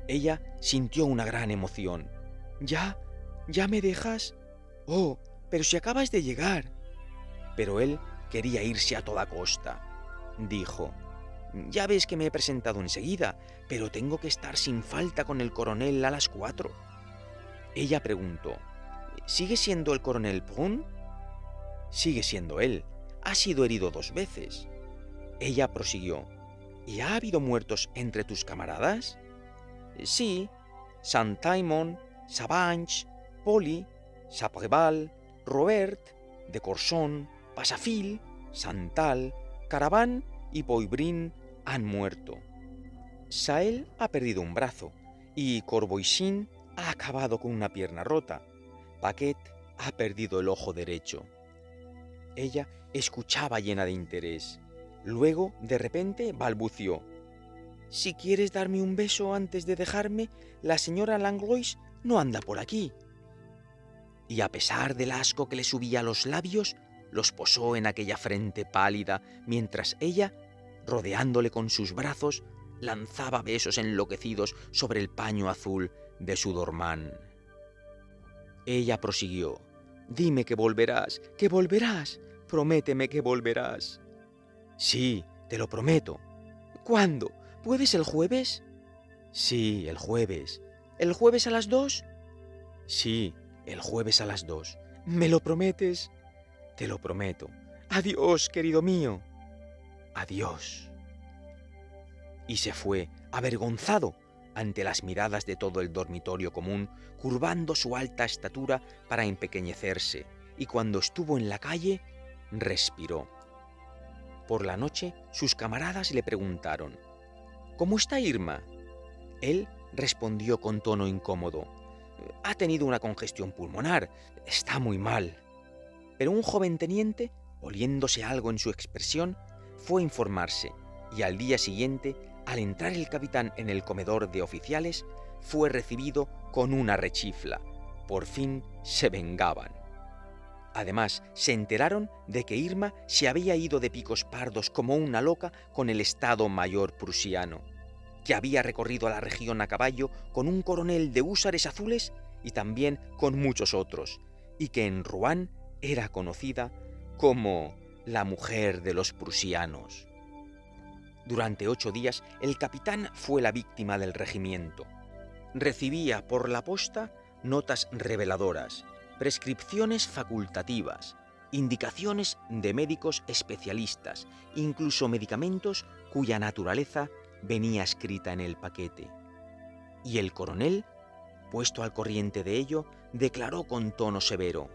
Ella sintió una gran emoción. «¿Ya? ¿Ya me dejas? Oh, pero si acabas de llegar». Pero él quería irse a toda costa. Dijo: «Ya ves que me he presentado enseguida, pero tengo que estar sin falta con el coronel a las 4». Ella preguntó: «¿Sigue siendo el coronel Brun?». «Sigue siendo él. Ha sido herido 2 veces». Ella prosiguió: «¿Y ha habido muertos entre tus camaradas?». «Sí, Saint-Taimon, Savange, Poli, Sapreval, Robert, de Courson, Pasafil, Santal, Caravan y Poibrin han muerto. Sael ha perdido un brazo y Corboisin ha acabado con una pierna rota. Paquet ha perdido el ojo derecho». Ella escuchaba llena de interés. Luego, de repente, balbució: «Si quieres darme un beso antes de dejarme, la señora Langlois no anda por aquí». Y a pesar del asco que le subía a los labios, los posó en aquella frente pálida, mientras ella rodeándole con sus brazos, lanzaba besos enloquecidos sobre el paño azul de su dormán. Ella prosiguió: «Dime que volverás, prométeme que volverás». «Sí, te lo prometo». «¿Cuándo? ¿Puedes el jueves?» «Sí, el jueves». «¿El jueves a las 2?» «Sí, el jueves a las 2». «¿Me lo prometes?» «Te lo prometo». «Adiós, querido mío». «Adiós». Y se fue, avergonzado, ante las miradas de todo el dormitorio común, curvando su alta estatura para empequeñecerse, y cuando estuvo en la calle, respiró. Por la noche, sus camaradas le preguntaron: «¿Cómo está Irma?». Él respondió con tono incómodo: «Ha tenido una congestión pulmonar, está muy mal». Pero un joven teniente, oliéndose algo en su expresión, fue a informarse, y al día siguiente, al entrar el capitán en el comedor de oficiales, fue recibido con una rechifla. Por fin se vengaban. Además, se enteraron de que Irma se había ido de picos pardos como una loca con el Estado Mayor prusiano, que había recorrido la región a caballo con un coronel de húsares azules y también con muchos otros, y que en Rouen era conocida como la mujer de los prusianos. Durante 8 días el capitán fue la víctima del regimiento. Recibía por la posta notas reveladoras, prescripciones facultativas, indicaciones de médicos especialistas, incluso medicamentos cuya naturaleza venía escrita en el paquete. Y el coronel, puesto al corriente de ello, declaró con tono severo: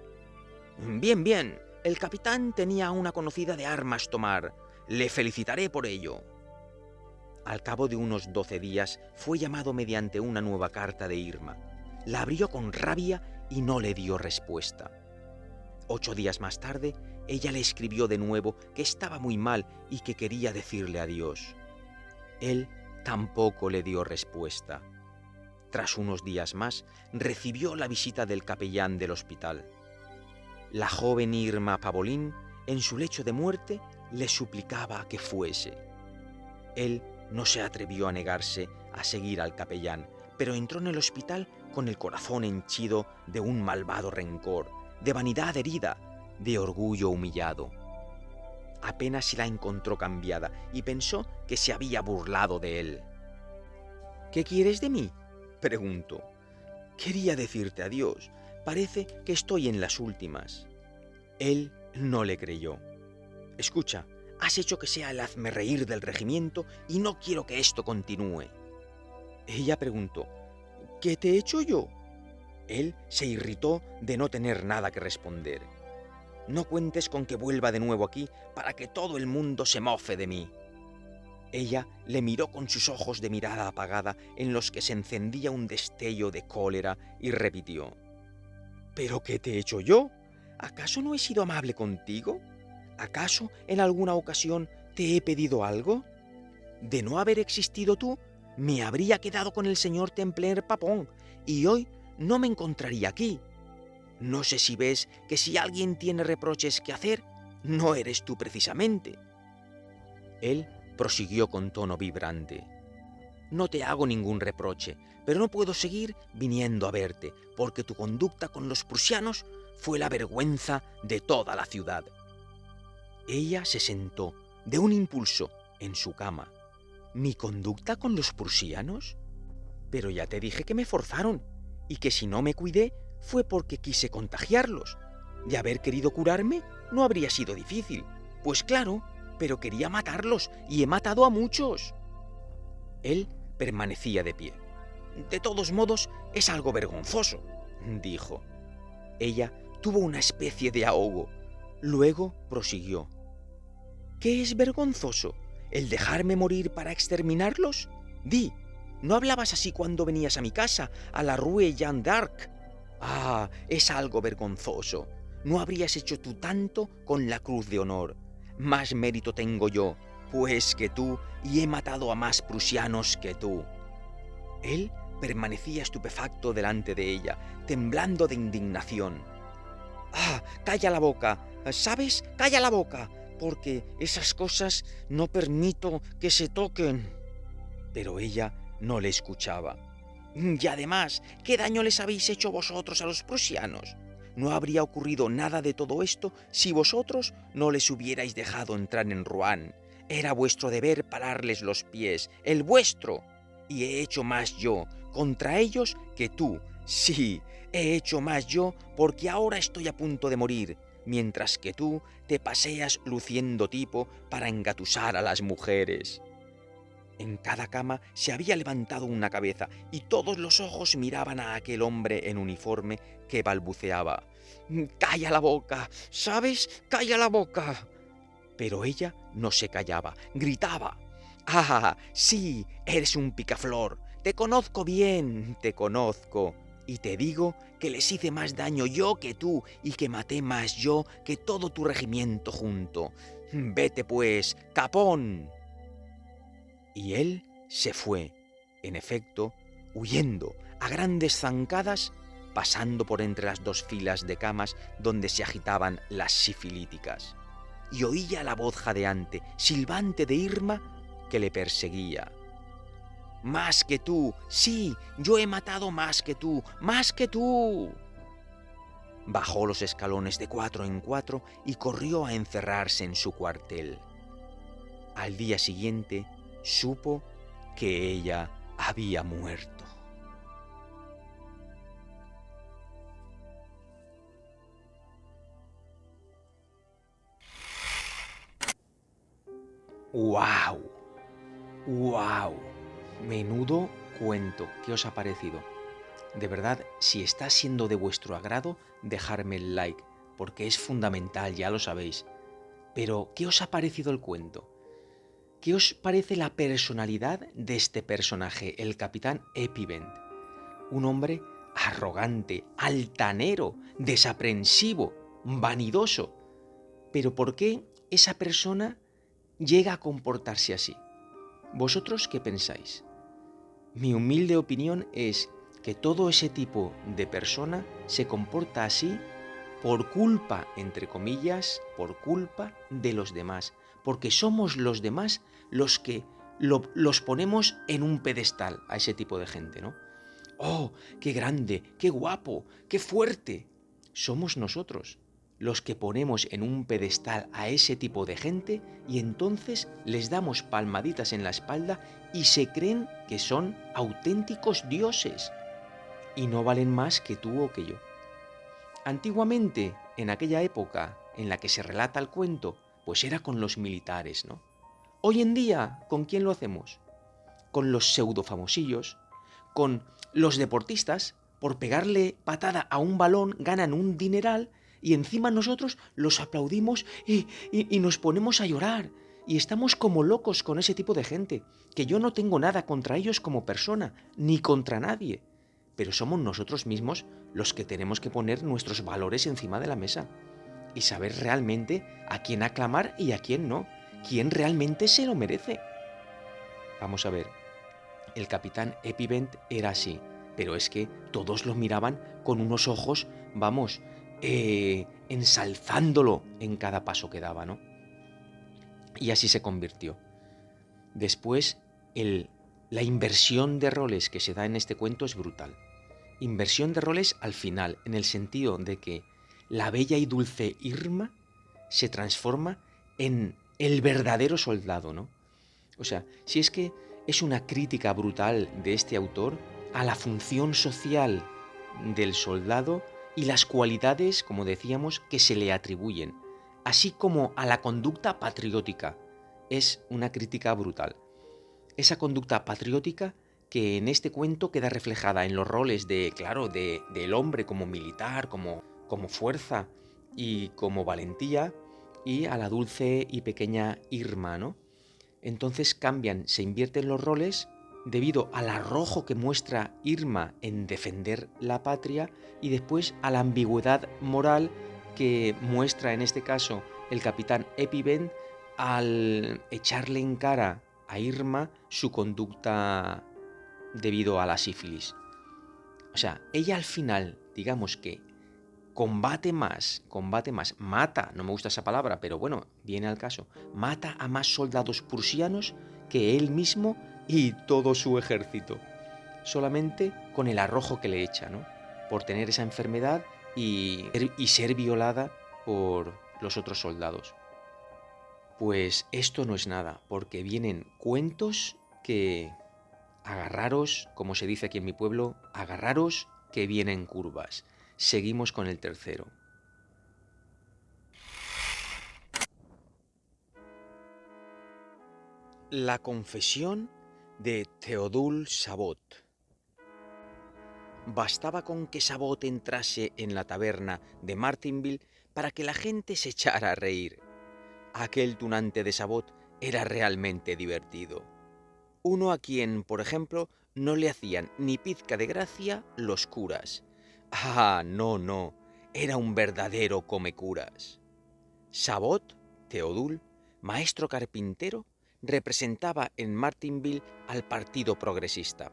«Bien, bien, el capitán tenía una conocida de armas tomar. Le felicitaré por ello». Al cabo de unos 12 días fue llamado mediante una nueva carta de Irma. La abrió con rabia y no le dio respuesta. 8 días más tarde, ella le escribió de nuevo que estaba muy mal y que quería decirle adiós. Él tampoco le dio respuesta. Tras unos días más, recibió la visita del capellán del hospital. La joven Irma Pavolín, en su lecho de muerte, le suplicaba que fuese. Él no se atrevió a negarse a seguir al capellán, pero entró en el hospital con el corazón henchido de un malvado rencor, de vanidad herida, de orgullo humillado. Apenas si la encontró cambiada y pensó que se había burlado de él. «¿Qué quieres de mí?», preguntó. «Quería decirte adiós. Parece que estoy en las últimas». Él no le creyó. «Escucha, has hecho que sea el hazmerreír del regimiento y no quiero que esto continúe». Ella preguntó: «¿Qué te he hecho yo?». Él se irritó de no tener nada que responder. «No cuentes con que vuelva de nuevo aquí para que todo el mundo se mofe de mí». Ella le miró con sus ojos de mirada apagada en los que se encendía un destello de cólera y repitió: «¿Pero qué te he hecho yo? ¿Acaso no he sido amable contigo? ¿Acaso en alguna ocasión te he pedido algo? De no haber existido tú, me habría quedado con el señor Templer Papon y hoy no me encontraría aquí. No sé si ves que si alguien tiene reproches que hacer, no eres tú precisamente». Él prosiguió con tono vibrante: «No te hago ningún reproche, pero no puedo seguir viniendo a verte, porque tu conducta con los prusianos fue la vergüenza de toda la ciudad». Ella se sentó, de un impulso, en su cama. «¿Mi conducta con los prusianos? Pero ya te dije que me forzaron, y que si no me cuidé fue porque quise contagiarlos. De haber querido curarme, no habría sido difícil. Pues claro, pero quería matarlos, y he matado a muchos». Él permanecía de pie. «De todos modos, es algo vergonzoso», dijo. Ella tuvo una especie de ahogo. Luego prosiguió: «¿Qué es vergonzoso? ¿El dejarme morir para exterminarlos? Di, ¿no hablabas así cuando venías a mi casa, a la Rue Jeanne d'Arc? Ah, es algo vergonzoso. No habrías hecho tú tanto con la Cruz de Honor. Más mérito tengo yo, pues, que tú, y he matado a más prusianos que tú». Él permanecía estupefacto delante de ella, temblando de indignación. «¡Ah, calla la boca! ¿Sabes? ¡Calla la boca! porque esas cosas no permito que se toquen. Pero ella no le escuchaba. Y además, ¿qué daño les habéis hecho vosotros a los prusianos? No habría ocurrido nada de todo esto si vosotros no les hubierais dejado entrar en Rouen. Era vuestro deber pararles los pies, el vuestro. Y he hecho más yo contra ellos que tú. Sí, he hecho más yo porque ahora estoy a punto de morir, mientras que tú te paseas luciendo tipo para engatusar a las mujeres. En cada cama se había levantado una cabeza y todos los ojos miraban a aquel hombre en uniforme que balbuceaba. «¡Calla la boca! ¿Sabes? ¡Calla la boca!». Pero ella no se callaba, gritaba. «¡Ah, sí! Eres un picaflor. Te conozco bien, te conozco. Y te digo que les hice más daño yo que tú y que maté más yo que todo tu regimiento junto. Vete pues, capón». Y él se fue, en efecto, huyendo a grandes zancadas, pasando por entre las dos filas de camas donde se agitaban las sifilíticas. Y oía la voz jadeante, silbante de Irma, que le perseguía. «Más que tú, sí, yo he matado más que tú, más que tú». Bajó los escalones de 4 en 4 y corrió a encerrarse en su cuartel. Al día siguiente supo que ella había muerto. ¡Guau! ¡Guau! Menudo cuento. ¿Qué os ha parecido? De verdad, si está siendo de vuestro agrado, dejadme el like, porque es fundamental, ya lo sabéis. Pero, ¿qué os ha parecido el cuento? ¿Qué os parece la personalidad de este personaje, el capitán Epivent? Un hombre arrogante, altanero, desaprensivo, vanidoso. Pero ¿por qué esa persona llega a comportarse así? ¿Vosotros qué pensáis? Mi humilde opinión es que todo ese tipo de persona se comporta así por culpa, entre comillas, por culpa de los demás, porque somos los demás los que los ponemos en un pedestal a ese tipo de gente, ¿no? ¡Oh, qué grande, qué guapo, qué fuerte! Somos nosotros los que ponemos en un pedestal a ese tipo de gente y entonces les damos palmaditas en la espalda y se creen que son auténticos dioses y no valen más que tú o que yo. Antiguamente, en aquella época en la que se relata el cuento, pues era con los militares, ¿no? Hoy en día, ¿con quién lo hacemos? Con los pseudofamosillos, con los deportistas, por pegarle patada a un balón ganan un dineral y encima nosotros los aplaudimos y nos ponemos a llorar. Y estamos como locos con ese tipo de gente, que yo no tengo nada contra ellos como persona, ni contra nadie. Pero somos nosotros mismos los que tenemos que poner nuestros valores encima de la mesa y saber realmente a quién aclamar y a quién no, quién realmente se lo merece. Vamos a ver, el capitán Epivent era así, pero es que todos lo miraban con unos ojos, vamos, ensalzándolo en cada paso que daba, ¿no? Y así se convirtió. Después, la inversión de roles que se da en este cuento es brutal. Inversión de roles al final, en el sentido de que la bella y dulce Irma se transforma en el verdadero soldado, ¿no? O sea, si es que es una crítica brutal de este autor a la función social del soldado y las cualidades, como decíamos, que se le atribuyen, así como a la conducta patriótica. Es una crítica brutal. Esa conducta patriótica que en este cuento queda reflejada en los roles de, claro, del hombre como militar, como fuerza y como valentía, y a la dulce y pequeña Irma, ¿no? Entonces cambian, se invierten los roles debido al arrojo que muestra Irma en defender la patria y después a la ambigüedad moral que muestra en este caso el capitán Epivent al echarle en cara a Irma su conducta debido a la sífilis. O sea, ella al final, digamos que combate más, mata, no me gusta esa palabra, pero bueno, viene al caso, mata a más soldados prusianos que él mismo y todo su ejército, solamente con el arrojo que le echa, ¿no? Por tener esa enfermedad y ser violada por los otros soldados. Pues esto no es nada, porque vienen cuentos que agarraros, como se dice aquí en mi pueblo, agarraros que vienen curvas. Seguimos con el tercero. La confesión de Théodule Sabot. Bastaba con que Sabot entrase en la taberna de Martinville para que la gente se echara a reír. Aquel tunante de Sabot era realmente divertido. Uno a quien, por ejemplo, no le hacían ni pizca de gracia los curas. Ah, no, no, era un verdadero comecuras. Sabot, Teodul, maestro carpintero, representaba en Martinville al Partido Progresista.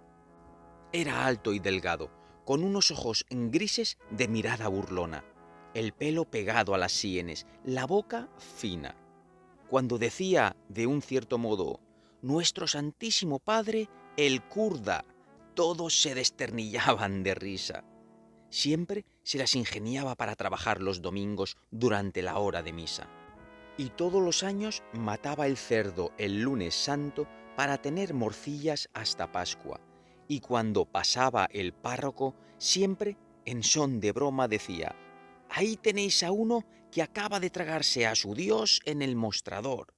Era alto y delgado, con unos ojos grises de mirada burlona, el pelo pegado a las sienes, la boca fina. Cuando decía, de un cierto modo, «Nuestro Santísimo Padre, el kurda», todos se desternillaban de risa. Siempre se las ingeniaba para trabajar los domingos durante la hora de misa. Y todos los años mataba el cerdo el lunes santo para tener morcillas hasta Pascua. Y cuando pasaba el párroco, siempre, en son de broma, decía: «Ahí tenéis a uno que acaba de tragarse a su Dios en el mostrador».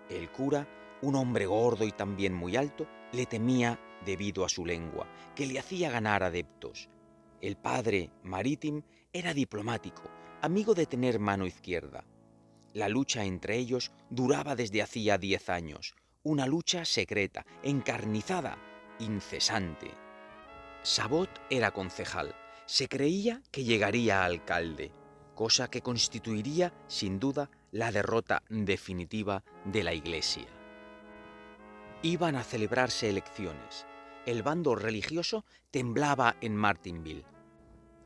El cura, un hombre gordo y también muy alto, le temía debido a su lengua, que le hacía ganar adeptos. El padre Maritim era diplomático, amigo de tener mano izquierda. La lucha entre ellos duraba desde hacía 10 años, una lucha secreta, encarnizada, incesante. Sabot era concejal, se creía que llegaría a alcalde, cosa que constituiría, sin duda, la derrota definitiva de la Iglesia. Iban a celebrarse elecciones. El bando religioso temblaba en Martinville.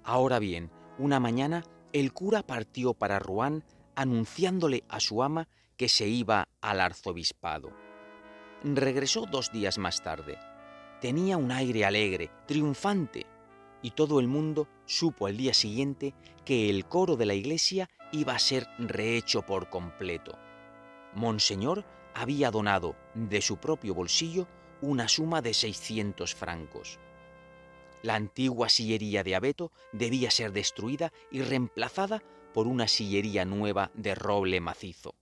Ahora bien, una mañana el cura partió para Rouen anunciándole a su ama que se iba al arzobispado. Regresó 2 días más tarde. Tenía un aire alegre, triunfante, y todo el mundo supo al día siguiente que el coro de la iglesia iba a ser rehecho por completo. Monseñor había donado de su propio bolsillo una suma de 600 francos. La antigua sillería de abeto debía ser destruida y reemplazada por una sillería nueva de roble macizo.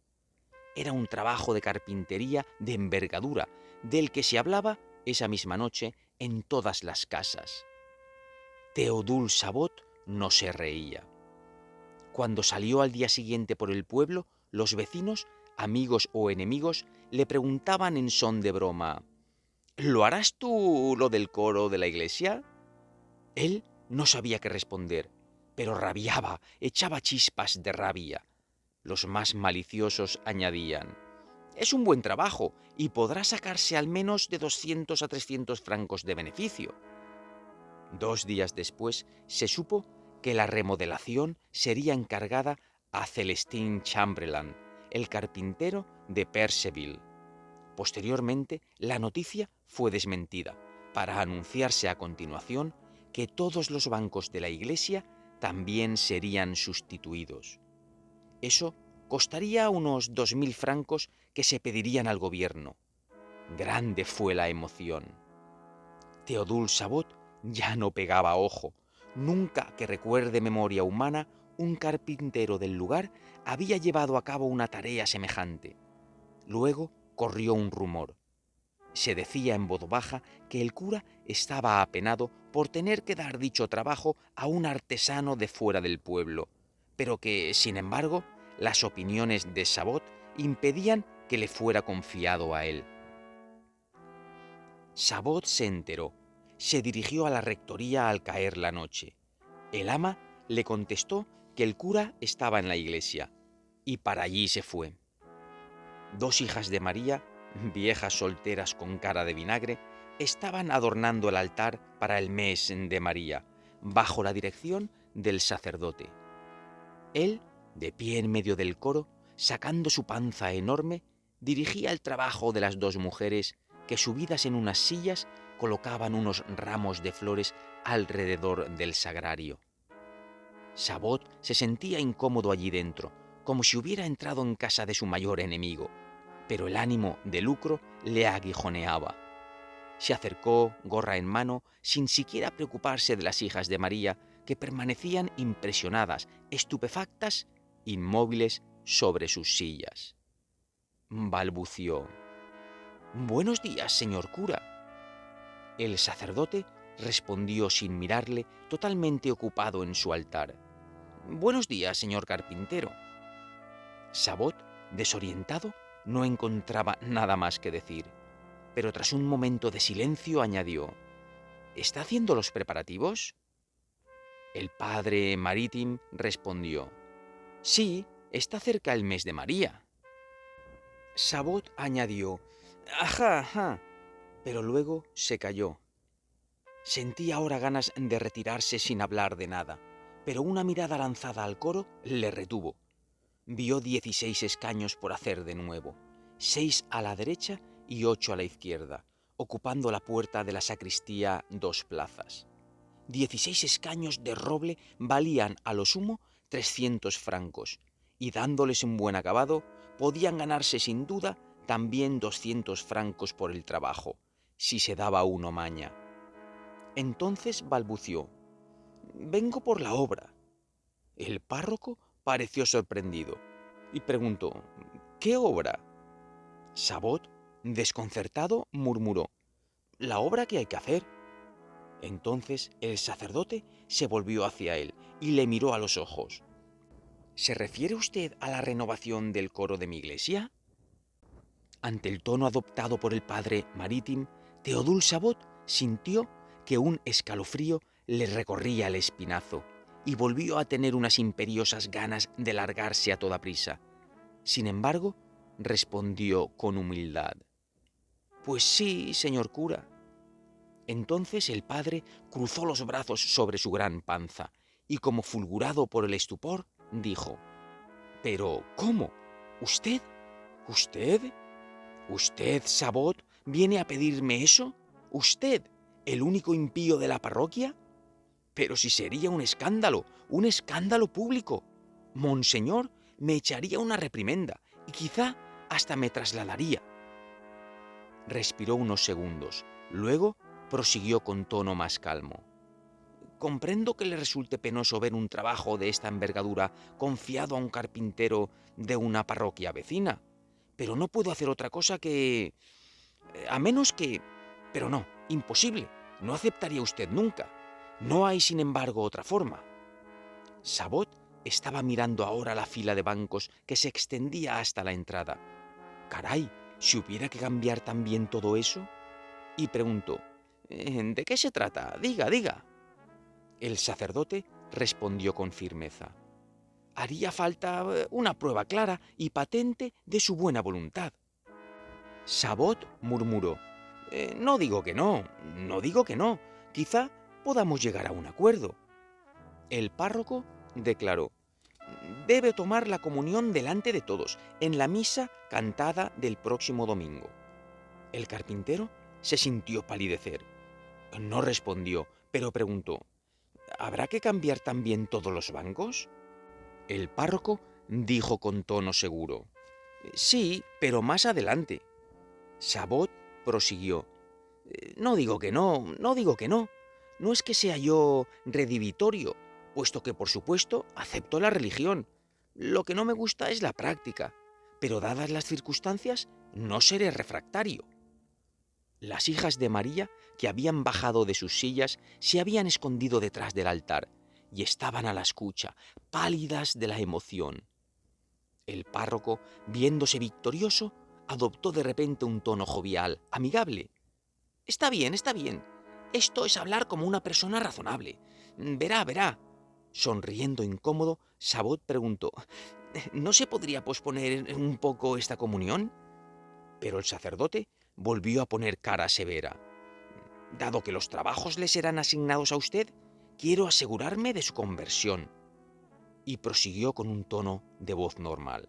Era un trabajo de carpintería de envergadura, del que se hablaba esa misma noche en todas las casas. Théodule Sabot no se reía. Cuando salió al día siguiente por el pueblo, los vecinos, amigos o enemigos, le preguntaban en son de broma: «¿Lo harás tú lo del coro de la iglesia?». Él no sabía qué responder, pero rabiaba, echaba chispas de rabia. Los más maliciosos añadían: «Es un buen trabajo y podrá sacarse al menos de 200 a 300 francos de beneficio». 2 días después se supo que la remodelación sería encargada a Celestin Chamberlain, el carpintero de Perceville. Posteriormente, la noticia fue desmentida, para anunciarse a continuación que todos los bancos de la iglesia también serían sustituidos. Eso costaría unos 2000 francos que se pedirían al gobierno. Grande fue la emoción. Théodule Sabot ya no pegaba ojo. Nunca que recuerde memoria humana, un carpintero del lugar había llevado a cabo una tarea semejante. Luego corrió un rumor. Se decía en voz baja que el cura estaba apenado por tener que dar dicho trabajo a un artesano de fuera del pueblo, pero que, sin embargo, las opiniones de Sabot impedían que le fuera confiado a él. Sabot se enteró. Se dirigió a la rectoría al caer la noche. El ama le contestó que el cura estaba en la iglesia, y para allí se fue. 2 hijas de María, viejas solteras con cara de vinagre, estaban adornando el altar para el mes de María, bajo la dirección del sacerdote. Él, de pie en medio del coro, sacando su panza enorme, dirigía el trabajo de las dos mujeres que, subidas en unas sillas, colocaban unos ramos de flores alrededor del sagrario. Sabot se sentía incómodo allí dentro, como si hubiera entrado en casa de su mayor enemigo, pero el ánimo de lucro le aguijoneaba. Se acercó, gorra en mano, sin siquiera preocuparse de las hijas de María, que permanecían impresionadas, estupefactas, inmóviles sobre sus sillas. Balbució: «Buenos días, señor cura». El sacerdote respondió sin mirarle, totalmente ocupado en su altar: «Buenos días, señor carpintero». Sabot, desorientado, no encontraba nada más que decir, pero tras un momento de silencio añadió: «¿Está haciendo los preparativos?». El padre Maritim respondió: «Sí, está cerca el mes de María». Sabot añadió: «Ajá, ajá», pero luego se calló. Sentía ahora ganas de retirarse sin hablar de nada, pero una mirada lanzada al coro le retuvo. Vio 16 escaños por hacer de nuevo, 6 a la derecha y 8 a la izquierda, ocupando la puerta de la sacristía 2 plazas. 16 escaños de roble valían a lo sumo 300 francos, y dándoles un buen acabado, podían ganarse sin duda también 200 francos por el trabajo, si se daba uno maña. Entonces balbució: «Vengo por la obra». El párroco pareció sorprendido y preguntó: «¿Qué obra?». Sabot, desconcertado, murmuró: «La obra que hay que hacer». Entonces el sacerdote se volvió hacia él y le miró a los ojos. «¿Se refiere usted a la renovación del coro de mi iglesia?». Ante el tono adoptado por el padre Maritim, Théodule Sabot sintió que un escalofrío le recorría el espinazo y volvió a tener unas imperiosas ganas de largarse a toda prisa. Sin embargo, respondió con humildad: «Pues sí, señor cura». Entonces el padre cruzó los brazos sobre su gran panza y, como fulgurado por el estupor, dijo: «¿Pero cómo? ¿Usted? ¿Usted? ¿Usted, Sabot, viene a pedirme eso? ¿Usted, el único impío de la parroquia? Pero si sería un escándalo público. Monseñor me echaría una reprimenda y quizá hasta me trasladaría». Respiró unos segundos, luego prosiguió con tono más calmo: «Comprendo que le resulte penoso ver un trabajo de esta envergadura confiado a un carpintero de una parroquia vecina, pero no puedo hacer otra cosa que... a menos que... Pero no, imposible, no aceptaría usted nunca. No hay, sin embargo, otra forma». Sabot estaba mirando ahora la fila de bancos que se extendía hasta la entrada. Caray, si hubiera que cambiar también todo eso. Y preguntó: «¿De qué se trata? Diga, diga». El sacerdote respondió con firmeza: «Haría falta una prueba clara y patente de su buena voluntad». Sabot murmuró: «No digo que no, no digo que no. Quizá podamos llegar a un acuerdo». El párroco declaró: «Debe tomar la comunión delante de todos, en la misa cantada del próximo domingo». El carpintero se sintió palidecer. No respondió, pero preguntó: «¿Habrá que cambiar también todos los bancos?». El párroco dijo con tono seguro: «Sí, pero más adelante». Sabot prosiguió: «No digo que no, no digo que no. No es que sea yo redivitorio, puesto que, por supuesto, acepto la religión. Lo que no me gusta es la práctica, pero dadas las circunstancias, no seré refractario». Las hijas de María, que habían bajado de sus sillas, se habían escondido detrás del altar y estaban a la escucha, pálidas de la emoción. El párroco, viéndose victorioso, adoptó de repente un tono jovial, amigable: Está bien, está bien. Esto es hablar como una persona razonable. Verá, verá». Sonriendo incómodo, Sabot preguntó: «¿No se podría posponer un poco esta comunión?». Pero el sacerdote volvió a poner cara severa: «Dado que los trabajos le serán asignados a usted, quiero asegurarme de su conversión. Y prosiguió con un tono de voz normal.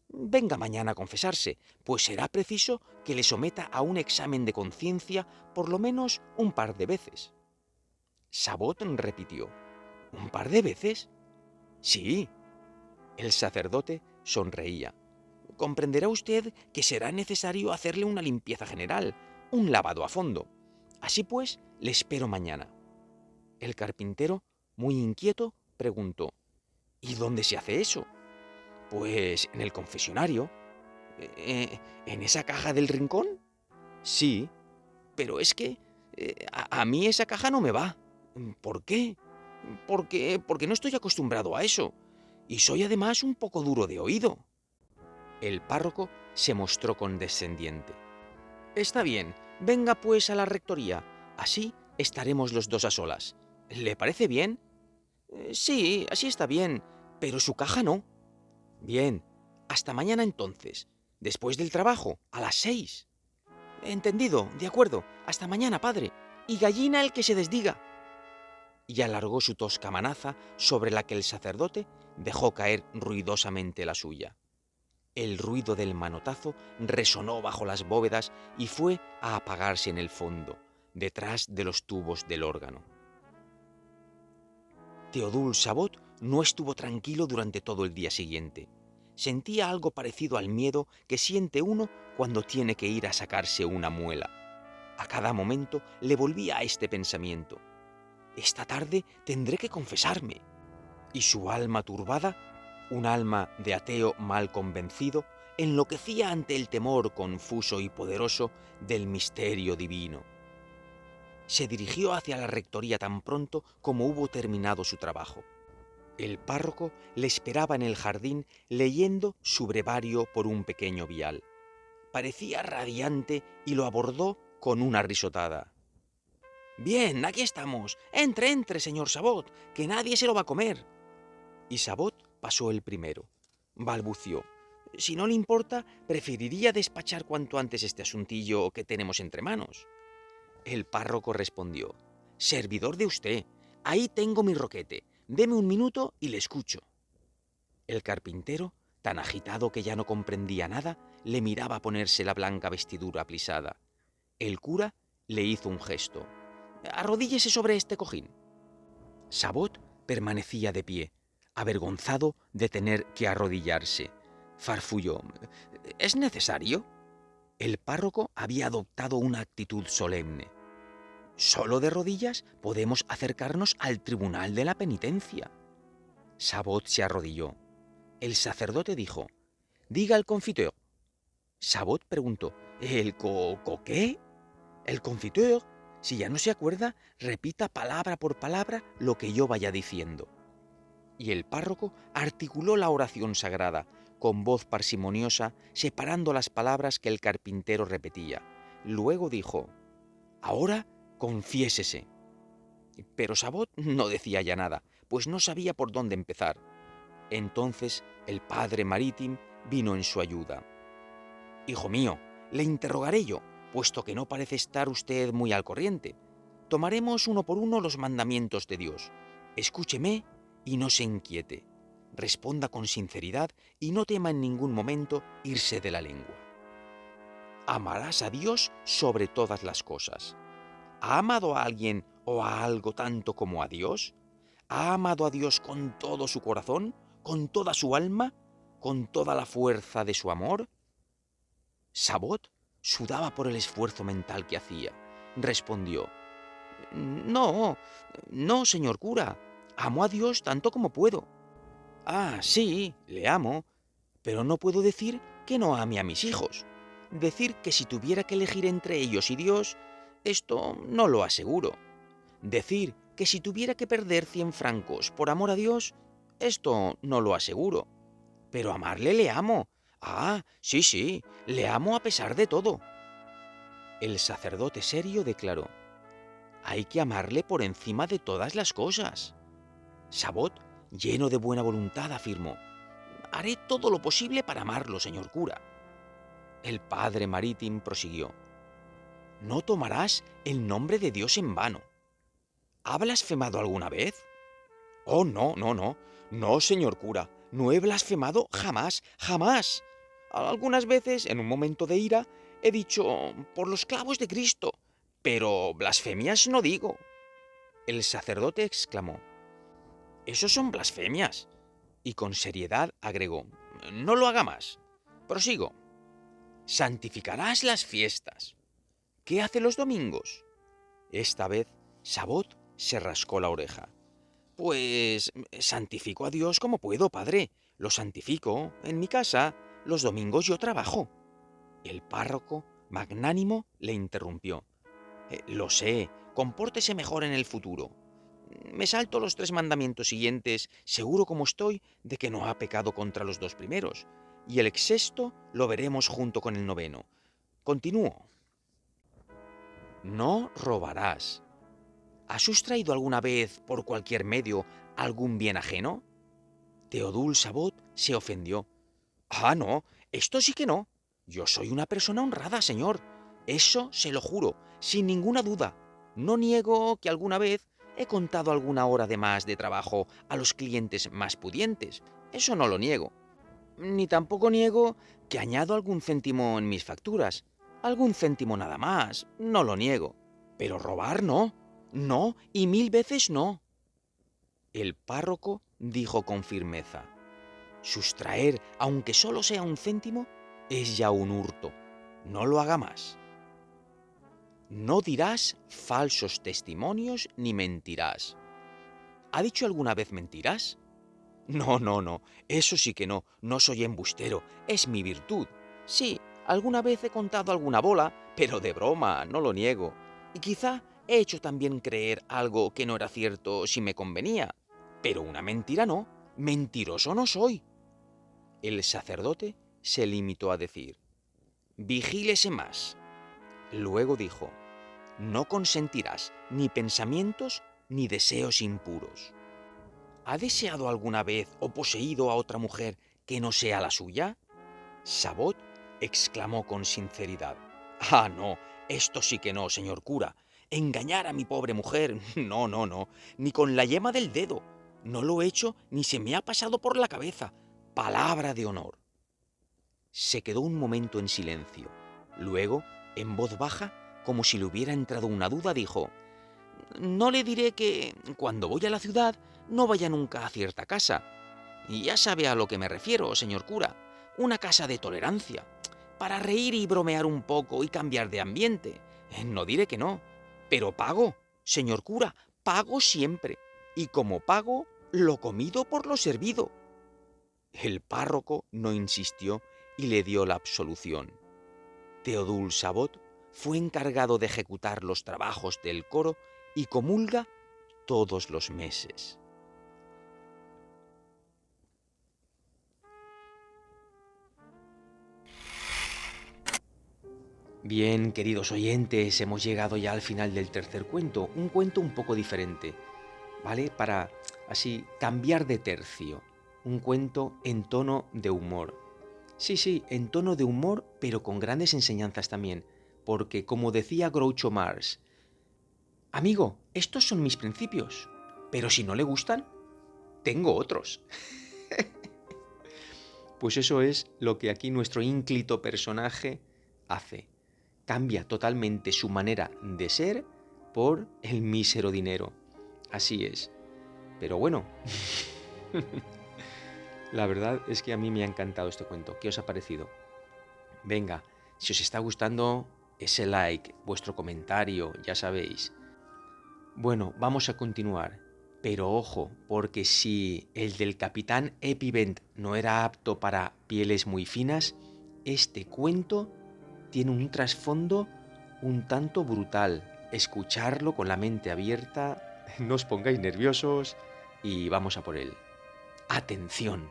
Venga mañana a confesarse, pues será preciso que le someta a un examen de conciencia por lo menos un par de veces. Sabot repitió. ¿Un par de veces? Sí. El sacerdote sonreía. Comprenderá usted que será necesario hacerle una limpieza general, un lavado a fondo. Así pues, le espero mañana. El carpintero, muy inquieto, preguntó. ¿Y dónde se hace eso? Pues en el confesionario. ¿En esa caja del rincón? Sí, pero es que a mí esa caja no me va. ¿Por qué? Porque no estoy acostumbrado a eso. Y soy además un poco duro de oído. El párroco se mostró condescendiente. Está bien, venga pues a la rectoría. Así estaremos los dos a solas. ¿Le parece bien? Sí, así está bien, pero su caja no. Bien, hasta mañana entonces. Después del trabajo, a las 6. Entendido, de acuerdo. Hasta mañana, padre. Y gallina el que se desdiga. Y alargó su tosca manaza sobre la que el sacerdote dejó caer ruidosamente la suya. El ruido del manotazo resonó bajo las bóvedas y fue a apagarse en el fondo, detrás de los tubos del órgano. Théodule Sabot no estuvo tranquilo durante todo el día siguiente. Sentía algo parecido al miedo que siente uno cuando tiene que ir a sacarse una muela. A cada momento le volvía a este pensamiento. Esta tarde tendré que confesarme. Y su alma turbada, un alma de ateo mal convencido, enloquecía ante el temor confuso y poderoso del misterio divino. Se dirigió hacia la rectoría tan pronto como hubo terminado su trabajo. El párroco le esperaba en el jardín leyendo su brevario por un pequeño vial. Parecía radiante y lo abordó con una risotada. «Bien, aquí estamos. Entre, entre, señor Sabot, que nadie se lo va a comer». Y Sabot pasó el primero. Balbució. «Si no le importa, preferiría despachar cuanto antes este asuntillo que tenemos entre manos». El párroco respondió. «Servidor de usted. Ahí tengo mi roquete. Deme un minuto y le escucho». El carpintero, tan agitado que ya no comprendía nada, le miraba ponerse la blanca vestidura plisada. El cura le hizo un gesto. «Arrodíllese sobre este cojín». Sabot permanecía de pie, avergonzado de tener que arrodillarse. Farfulló. «¿Es necesario?» El párroco había adoptado una actitud solemne. «Solo de rodillas podemos acercarnos al tribunal de la penitencia». Sabot se arrodilló. El sacerdote dijo: «Diga al confiteur». Sabot preguntó: «¿El qué?» «El confiteur. Si ya no se acuerda, repita palabra por palabra lo que yo vaya diciendo». Y el párroco articuló la oración sagrada, con voz parsimoniosa, separando las palabras que el carpintero repetía. Luego dijo: «Ahora confiésese». Pero Sabot no decía ya nada, pues no sabía por dónde empezar. Entonces el padre Maritim vino en su ayuda. «Hijo mío, le interrogaré yo, puesto que no parece estar usted muy al corriente. Tomaremos uno por uno los mandamientos de Dios. Escúcheme y no se inquiete. Responda con sinceridad y no tema en ningún momento irse de la lengua. Amarás a Dios sobre todas las cosas. ¿Ha amado a alguien o a algo tanto como a Dios? ¿Ha amado a Dios con todo su corazón, con toda su alma, con toda la fuerza de su amor?» Sabot sudaba por el esfuerzo mental que hacía. Respondió: «No, no, señor cura. Amo a Dios tanto como puedo». «Ah, sí, le amo, pero no puedo decir que no ame a mis hijos. Decir que si tuviera que elegir entre ellos y Dios, esto no lo aseguro. Decir que si tuviera que perder 100 francos por amor a Dios, esto no lo aseguro. Pero amarle le amo. Ah, sí, sí, le amo a pesar de todo». El sacerdote serio declaró: «Hay que amarle por encima de todas las cosas». Sabot, lleno de buena voluntad, afirmó: «Haré todo lo posible para amarlo, señor cura». El padre Maritim prosiguió: «No tomarás el nombre de Dios en vano. ¿Ha blasfemado alguna vez? Oh, no, no, no. No, señor cura. No he blasfemado jamás, jamás. Algunas veces, en un momento de ira, he dicho por los clavos de Cristo. Pero blasfemias no digo. El sacerdote exclamó: «Eso son blasfemias». Y con seriedad agregó: «No lo haga más. Prosigo. Santificarás las fiestas. ¿Qué hace los domingos?». Esta vez, Sabot se rascó la oreja. «Pues santifico a Dios como puedo, padre. Lo santifico. En mi casa, los domingos yo trabajo». El párroco, magnánimo, le interrumpió: «Lo sé. Compórtese mejor en el futuro. Me salto los 3 mandamientos siguientes, seguro como estoy de que no ha pecado contra los 2 primeros. Y el sexto lo veremos junto con el noveno. Continúo. No robarás. ¿Has sustraído alguna vez, por cualquier medio, algún bien ajeno?». Teodul Sabot se ofendió. «Ah, no, esto sí que no. Yo soy una persona honrada, señor. Eso se lo juro, sin ninguna duda. No niego que alguna vez he contado alguna hora de más de trabajo a los clientes más pudientes. Eso no lo niego. Ni tampoco niego que añado algún céntimo en mis facturas. Algún céntimo nada más, no lo niego. Pero robar no. No, y 1000 veces no». El párroco dijo con firmeza: «Sustraer, aunque solo sea un céntimo, es ya un hurto. No lo haga más. No dirás falsos testimonios ni mentirás». ¿Ha dicho alguna vez mentiras? No, no, no, eso sí que no, no soy embustero, es mi virtud. Sí, alguna vez he contado alguna bola, pero de broma, no lo niego. Y quizá he hecho también creer algo que no era cierto si me convenía. Pero una mentira no, mentiroso no soy. El sacerdote se limitó a decir: «Vigílese más». Luego dijo: «No consentirás ni pensamientos ni deseos impuros». ¿Ha deseado alguna vez o poseído a otra mujer que no sea la suya? Sabot exclamó con sinceridad: «Ah, no, esto sí que no, señor cura. Engañar a mi pobre mujer, no, no, no, ni con la yema del dedo. No lo he hecho ni se me ha pasado por la cabeza. Palabra de honor». Se quedó un momento en silencio. Luego, en voz baja, como si le hubiera entrado una duda, dijo: «No le diré que, cuando voy a la ciudad, no vaya nunca a cierta casa. Y ya sabe a lo que me refiero, señor cura. Una casa de tolerancia, para reír y bromear un poco y cambiar de ambiente. No diré que no. Pero pago, señor cura, pago siempre. Y como pago, lo comido por lo servido». El párroco no insistió y le dio la absolución. Teodul Sabot fue encargado de ejecutar los trabajos del coro y comulga todos los meses. Bien, queridos oyentes, hemos llegado ya al final del tercer cuento, un cuento un poco diferente, ¿vale? Para así cambiar de tercio, un cuento en tono de humor. Sí, sí, en tono de humor, pero con grandes enseñanzas también, porque como decía Groucho Marx: «Amigo, estos son mis principios, pero si no le gustan, tengo otros». Pues eso es lo que aquí nuestro ínclito personaje hace. Cambia totalmente su manera de ser por el mísero dinero. Así es. Pero bueno, la verdad es que a mí me ha encantado este cuento. ¿Qué os ha parecido? Venga, si os está gustando, ese like, vuestro comentario, ya sabéis. Bueno, vamos a continuar. Pero ojo, porque si el del Capitán Epivent no era apto para pieles muy finas, este cuento tiene un trasfondo un tanto brutal. Escucharlo con la mente abierta, no os pongáis nerviosos y vamos a por él. ¡Atención!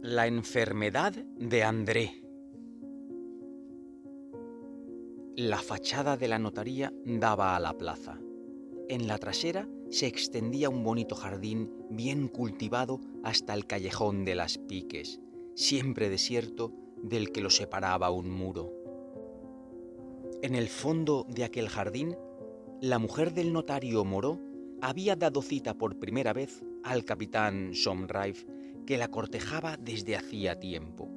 La enfermedad de André. La fachada de la notaría daba a la plaza. En la trasera se extendía un bonito jardín bien cultivado hasta el callejón de las Piques, siempre desierto, del que lo separaba un muro. En el fondo de aquel jardín, la mujer del notario Moreau había dado cita por primera vez al capitán Somrive, que la cortejaba desde hacía tiempo.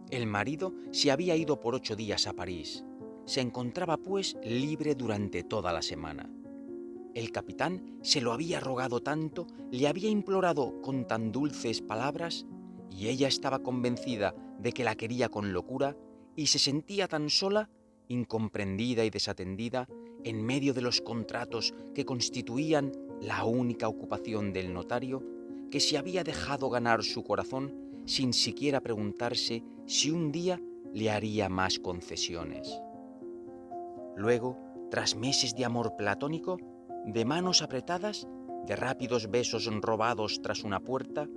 El marido se había ido por 8 días a París. Se encontraba, pues, libre durante toda la semana. El capitán se lo había rogado tanto, le había implorado con tan dulces palabras, y ella estaba convencida de que la quería con locura, y se sentía tan sola, incomprendida y desatendida, en medio de los contratos que constituían la única ocupación del notario, que se había dejado ganar su corazón sin siquiera preguntarse si un día le haría más concesiones. Luego, tras meses de amor platónico, de manos apretadas, de rápidos besos robados tras una puerta,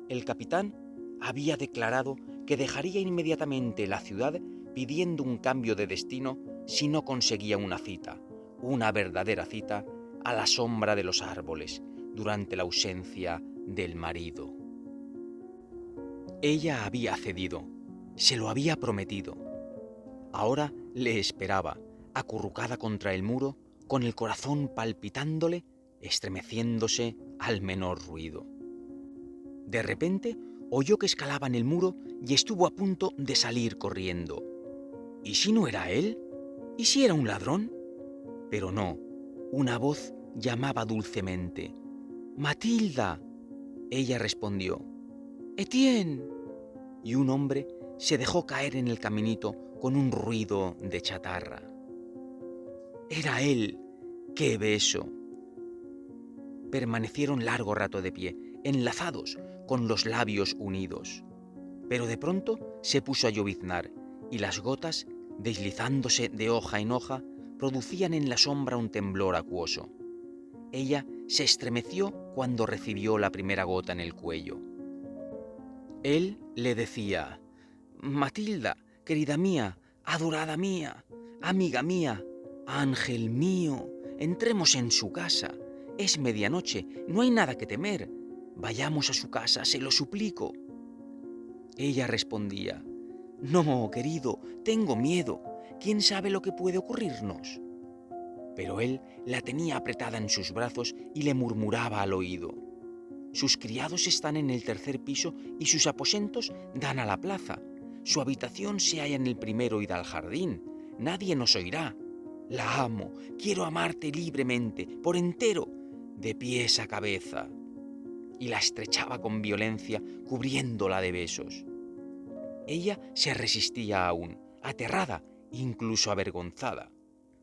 el capitán había declarado que dejaría inmediatamente la ciudad pidiendo un cambio de destino si no conseguía una cita, una verdadera cita, a la sombra de los árboles, durante la ausencia del marido. Ella había cedido, se lo había prometido. Ahora le esperaba, acurrucada contra el muro, con el corazón palpitándole, estremeciéndose al menor ruido. De repente oyó que escalaban el muro y estuvo a punto de salir corriendo. ¿Y si no era él? ¿Y si era un ladrón? Pero no, una voz llamaba dulcemente. ¡Matilda! Ella respondió. ¡Etienne! Y un hombre se dejó caer en el caminito con un ruido de chatarra. Era él. ¡Qué beso! Permanecieron largo rato de pie, enlazados, con los labios unidos. Pero de pronto se puso a lloviznar, y las gotas, deslizándose de hoja en hoja, producían en la sombra un temblor acuoso. Ella se estremeció cuando recibió la primera gota en el cuello. Él le decía: «Matilda, querida mía, adorada mía, amiga mía, ángel mío, entremos en su casa. Es medianoche, no hay nada que temer. Vayamos a su casa, se lo suplico». Ella respondía: «No, querido, tengo miedo. ¿Quién sabe lo que puede ocurrirnos?». Pero él la tenía apretada en sus brazos y le murmuraba al oído: «Sus criados están en el tercer piso y sus aposentos dan a la plaza. Su habitación se halla en el primero y da al jardín. Nadie nos oirá. La amo, quiero amarte libremente, por entero, de pies a cabeza». Y la estrechaba con violencia, cubriéndola de besos. Ella se resistía aún, aterrada, incluso avergonzada.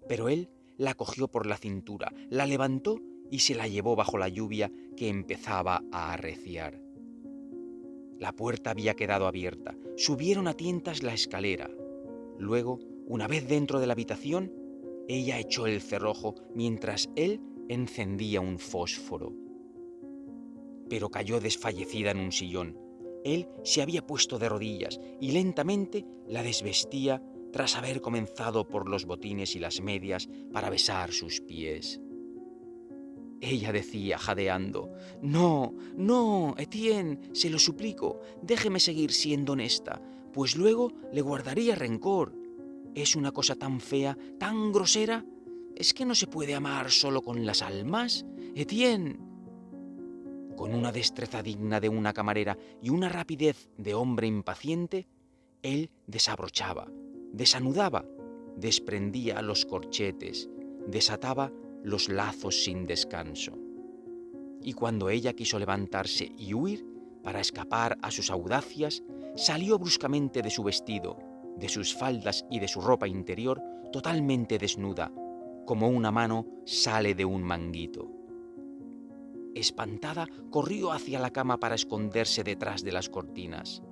Pero él la cogió por la cintura, la levantó y se la llevó bajo la lluvia que empezaba a arreciar. La puerta había quedado abierta. Subieron a tientas la escalera. Luego, una vez dentro de la habitación, ella echó el cerrojo mientras él encendía un fósforo. Pero cayó desfallecida en un sillón. Él se había puesto de rodillas y lentamente la desvestía tras haber comenzado por los botines y las medias para besar sus pies. Ella decía, jadeando: «No, no, Etienne, se lo suplico, déjeme seguir siendo honesta, pues luego le guardaría rencor. Es una cosa tan fea, tan grosera. ¿Es que no se puede amar solo con las almas, Etienne?». Con una destreza digna de una camarera y una rapidez de hombre impaciente, él desabrochaba, desanudaba, desprendía los corchetes, desataba los lazos sin descanso. Y cuando ella quiso levantarse y huir para escapar a sus audacias, salió bruscamente de su vestido, de sus faldas y de su ropa interior, totalmente desnuda, como una mano sale de un manguito. Espantada, corrió hacia la cama para esconderse detrás de las cortinas.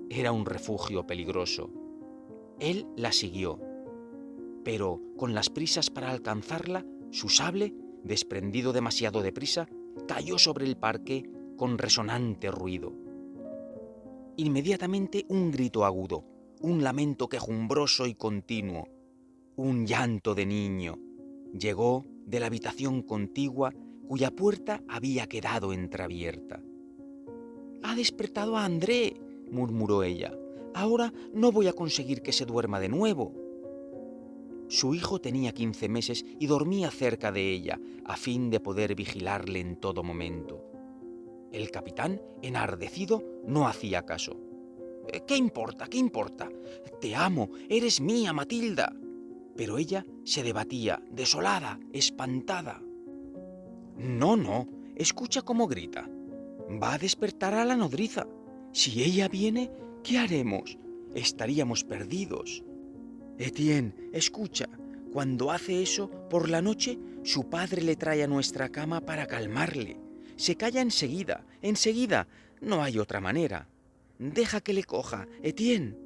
Era un refugio peligroso. Él la siguió, pero con las prisas para alcanzarla, su sable, desprendido demasiado deprisa, cayó sobre el parqué con resonante ruido. Inmediatamente un grito agudo, un lamento quejumbroso y continuo, un llanto de niño, llegó de la habitación contigua cuya puerta había quedado entreabierta. «Ha despertado a André», murmuró ella. «Ahora no voy a conseguir que se duerma de nuevo». Su hijo tenía 15 meses y dormía cerca de ella, a fin de poder vigilarle en todo momento. El capitán, enardecido, no hacía caso. «¿Qué importa? ¿Qué importa? Te amo, eres mía, Matilda». Pero ella se debatía, desolada, espantada. «No, no, escucha cómo grita. Va a despertar a la nodriza. Si ella viene, ¿qué haremos? Estaríamos perdidos. Etienne, escucha. Cuando hace eso, por la noche, su padre le trae a nuestra cama para calmarle. Se calla enseguida, enseguida. No hay otra manera. Deja que le coja, Etienne».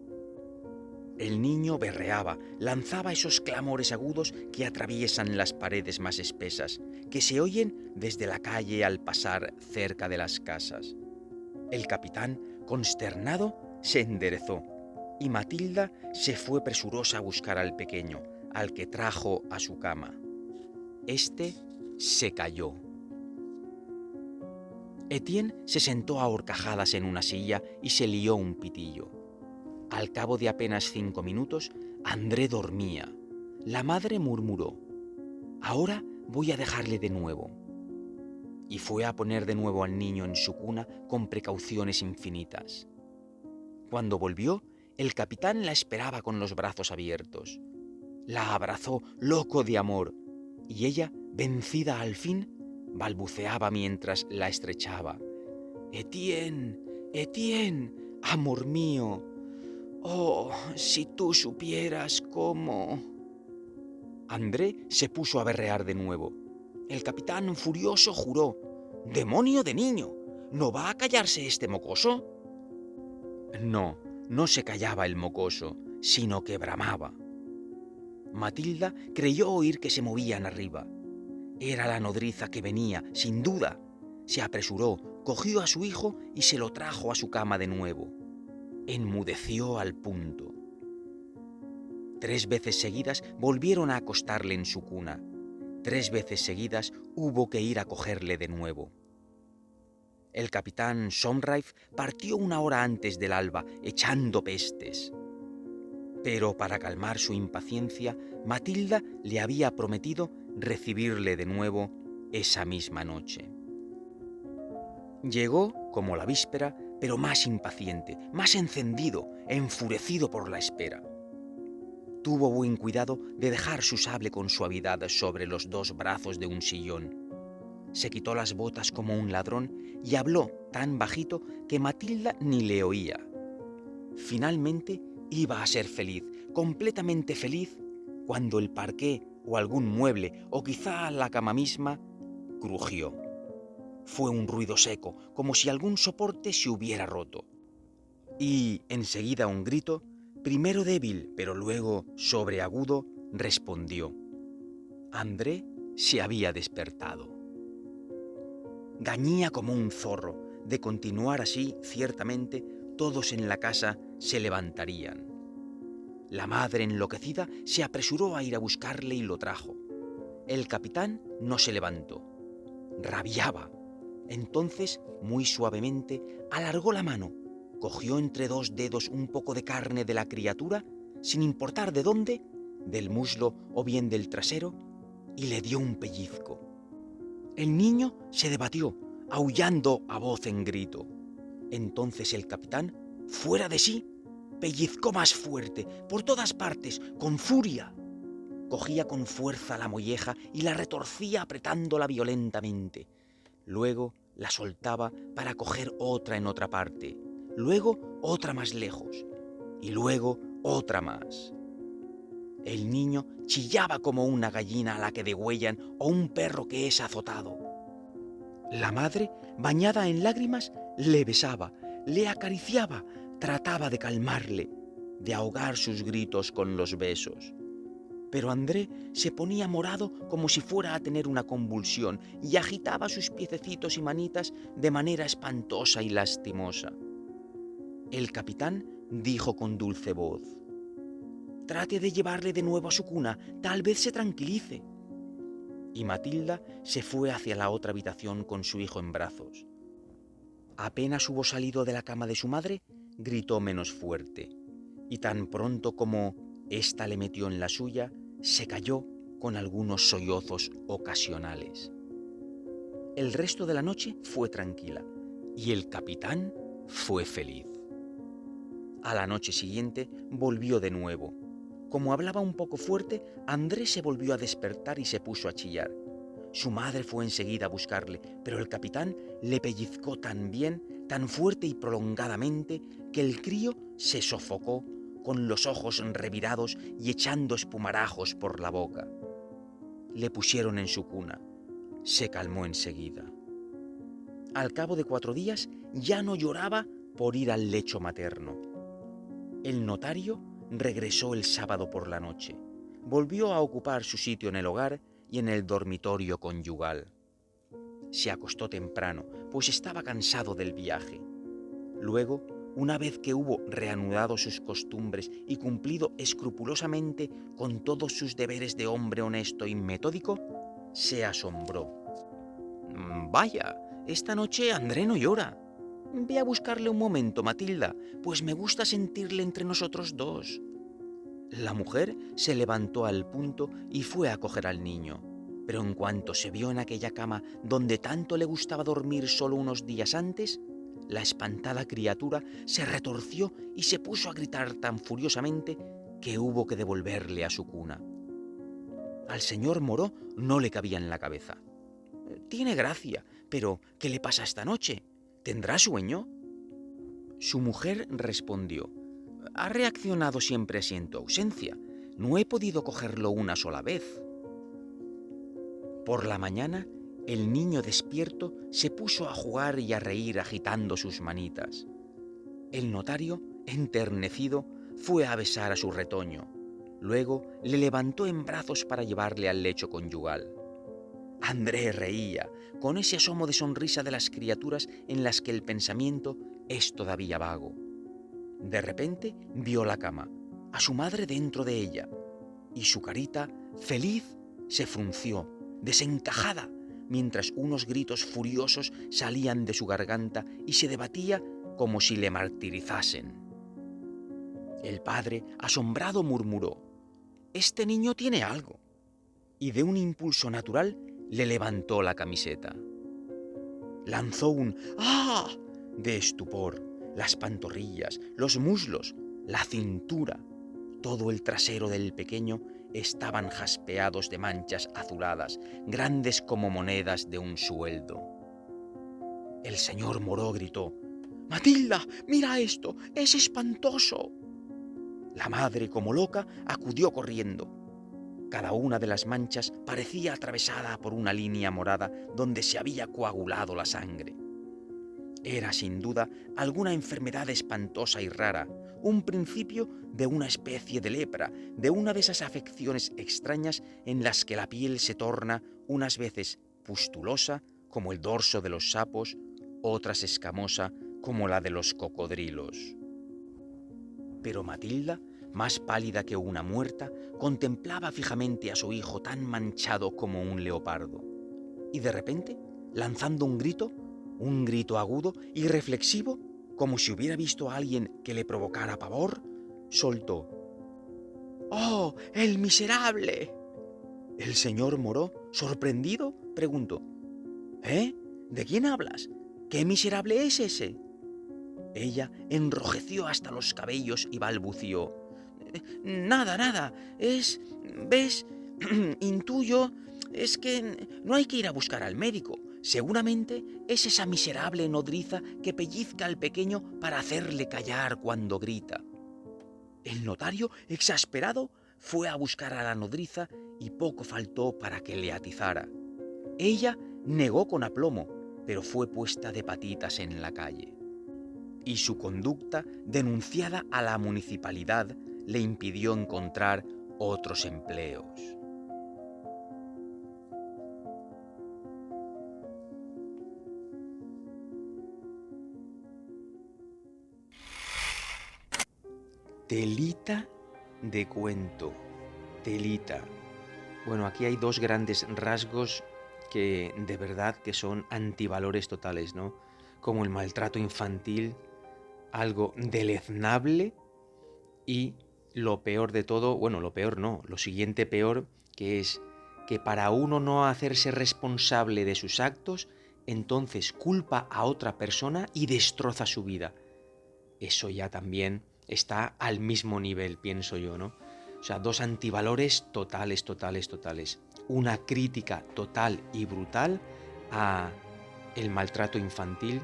El niño berreaba, lanzaba esos clamores agudos que atraviesan las paredes más espesas, que se oyen desde la calle al pasar cerca de las casas. El capitán, consternado, se enderezó y Matilda se fue presurosa a buscar al pequeño, al que trajo a su cama. Este se cayó. Etienne se sentó a horcajadas en una silla y se lió un pitillo. Al cabo de apenas 5 minutos, André dormía. La madre murmuró: «Ahora voy a dejarle de nuevo». Y fue a poner de nuevo al niño en su cuna con precauciones infinitas. Cuando volvió, el capitán la esperaba con los brazos abiertos. La abrazó loco de amor, y ella, vencida al fin, balbuceaba mientras la estrechaba: «Etienne, Etienne, amor mío. Oh, si tú supieras cómo». André se puso a berrear de nuevo. El capitán, furioso, juró: «¡Demonio de niño! ¿No va a callarse este mocoso?». No, no se callaba el mocoso, sino que bramaba. Matilda creyó oír que se movían arriba. Era la nodriza que venía, sin duda. Se apresuró, cogió a su hijo y se lo trajo a su cama de nuevo. Enmudeció al punto. 3 veces seguidas volvieron a acostarle en su cuna. 3 veces seguidas hubo que ir a cogerle de nuevo. El capitán Somrive partió 1 hora antes del alba, echando pestes. Pero para calmar su impaciencia, Matilda le había prometido recibirle de nuevo esa misma noche. Llegó como la víspera, pero más impaciente, más encendido, enfurecido por la espera. Tuvo buen cuidado de dejar su sable con suavidad sobre los 2 brazos de un sillón. Se quitó las botas como un ladrón y habló tan bajito que Matilda ni le oía. Finalmente iba a ser feliz, completamente feliz, cuando el parqué o algún mueble, o quizá la cama misma, crujió. Fue un ruido seco, como si algún soporte se hubiera roto. Y enseguida un grito, primero débil, pero luego sobreagudo, respondió. André se había despertado. Gañía como un zorro. De continuar así, ciertamente, todos en la casa se levantarían. La madre, enloquecida, se apresuró a ir a buscarle y lo trajo. El capitán no se levantó. Rabiaba. Entonces, muy suavemente, alargó la mano, cogió entre 2 dedos un poco de carne de la criatura, sin importar de dónde, del muslo o bien del trasero, y le dio un pellizco. El niño se debatió, aullando a voz en grito. Entonces el capitán, fuera de sí, pellizcó más fuerte, por todas partes, con furia. Cogía con fuerza la molleja y la retorcía apretándola violentamente. Luego la soltaba para coger otra en otra parte. Luego otra más lejos. Y luego otra más. El niño chillaba como una gallina a la que degüellan o un perro que es azotado. La madre, bañada en lágrimas, le besaba, le acariciaba, trataba de calmarle, de ahogar sus gritos con los besos. Pero André se ponía morado como si fuera a tener una convulsión y agitaba sus piececitos y manitas de manera espantosa y lastimosa. El capitán dijo con dulce voz: «Trate de llevarle de nuevo a su cuna, tal vez se tranquilice». Y Matilda se fue hacia la otra habitación con su hijo en brazos. Apenas hubo salido de la cama de su madre, gritó menos fuerte, y tan pronto como ésta le metió en la suya, Se cayó con algunos sollozos ocasionales. El resto de la noche fue tranquila y el capitán fue feliz. A la noche siguiente volvió de nuevo. Como hablaba un poco fuerte, Andrés se volvió a despertar y se puso a chillar. Su madre fue enseguida a buscarle, pero el capitán le pellizcó tan bien, tan fuerte y prolongadamente, que el crío se sofocó, con los ojos revirados y echando espumarajos por la boca. Le pusieron en su cuna. Se calmó enseguida. Al cabo de 4 días ya no lloraba por ir al lecho materno. El notario regresó el sábado por la noche. Volvió a ocupar su sitio en el hogar y en el dormitorio conyugal. Se acostó temprano, pues estaba cansado del viaje. Luego, una vez que hubo reanudado sus costumbres y cumplido escrupulosamente con todos sus deberes de hombre honesto y metódico, se asombró. Vaya, esta noche André no llora. Ve a buscarle un momento, Matilda, pues me gusta sentirle entre nosotros dos. La mujer se levantó al punto y fue a coger al niño, pero en cuanto se vio en aquella cama donde tanto le gustaba dormir solo unos días antes, la espantada criatura se retorció y se puso a gritar tan furiosamente que hubo que devolverle a su cuna. Al señor Moró no le cabía en la cabeza. Tiene gracia, pero ¿qué le pasa esta noche? ¿Tendrá sueño? Su mujer respondió: ha reaccionado siempre así en tu ausencia. No he podido cogerlo una sola vez. Por la mañana, el niño despierto se puso a jugar y a reír agitando sus manitas. El notario, enternecido, fue a besar a su retoño. Luego le levantó en brazos para llevarle al lecho conyugal. André reía, con ese asomo de sonrisa de las criaturas en las que el pensamiento es todavía vago. De repente vio la cama, a su madre dentro de ella, y su carita, feliz, se frunció, desencajada, mientras unos gritos furiosos salían de su garganta y se debatía como si le martirizasen. El padre, asombrado, murmuró: «Este niño tiene algo», y de un impulso natural le levantó la camiseta. Lanzó un «¡Ah!» de estupor. Las pantorrillas, los muslos, la cintura, todo el trasero del pequeño estaban jaspeados de manchas azuladas, grandes como monedas de un sueldo. El señor Moró gritó: «Matilda, mira esto, es espantoso». La madre, como loca, acudió corriendo. Cada una de las manchas parecía atravesada por una línea morada donde se había coagulado la sangre. Era, sin duda, alguna enfermedad espantosa y rara, un principio de una especie de lepra, de una de esas afecciones extrañas en las que la piel se torna unas veces pustulosa, como el dorso de los sapos, otras escamosa, como la de los cocodrilos. Pero Matilda, más pálida que una muerta, contemplaba fijamente a su hijo tan manchado como un leopardo. Y de repente, lanzando un grito agudo y reflexivo, como si hubiera visto a alguien que le provocara pavor, soltó: «¡Oh, el miserable!». El señor Moró, sorprendido, preguntó: «¿Eh? ¿De quién hablas? ¿Qué miserable es ese?». Ella enrojeció hasta los cabellos y balbució: «Nada, nada, ¿ves? Intuyo, es que no hay que ir a buscar al médico. Seguramente es esa miserable nodriza que pellizca al pequeño para hacerle callar cuando grita». El notario, exasperado, fue a buscar a la nodriza y poco faltó para que le atizara. Ella negó con aplomo, pero fue puesta de patitas en la calle. Y su conducta, denunciada a la municipalidad, le impidió encontrar otros empleos. Telita de cuento, telita. Bueno, aquí hay dos grandes rasgos que de verdad que son antivalores totales, ¿no? Como el maltrato infantil, algo deleznable, y lo peor de todo, bueno, lo peor no, lo siguiente peor, que es que para uno no hacerse responsable de sus actos, entonces culpa a otra persona y destroza su vida. Eso ya también está al mismo nivel, pienso yo, ¿no? O sea, dos antivalores totales, totales, totales. Una crítica total y brutal a el maltrato infantil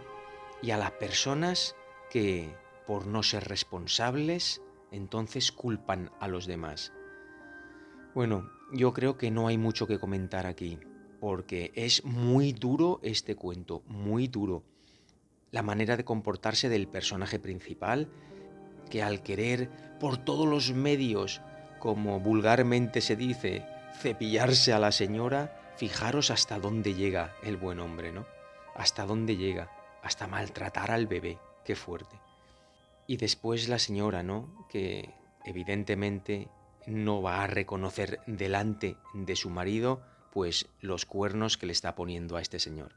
y a las personas que, por no ser responsables, entonces culpan a los demás. Bueno, yo creo que no hay mucho que comentar aquí, porque es muy duro este cuento, muy duro. La manera de comportarse del personaje principal, que al querer por todos los medios, como vulgarmente se dice, cepillarse a la señora, fijaros hasta dónde llega el buen hombre, ¿no? Hasta dónde llega, hasta maltratar al bebé, qué fuerte. Y después la señora, ¿no? Que evidentemente no va a reconocer delante de su marido, pues los cuernos que le está poniendo a este señor.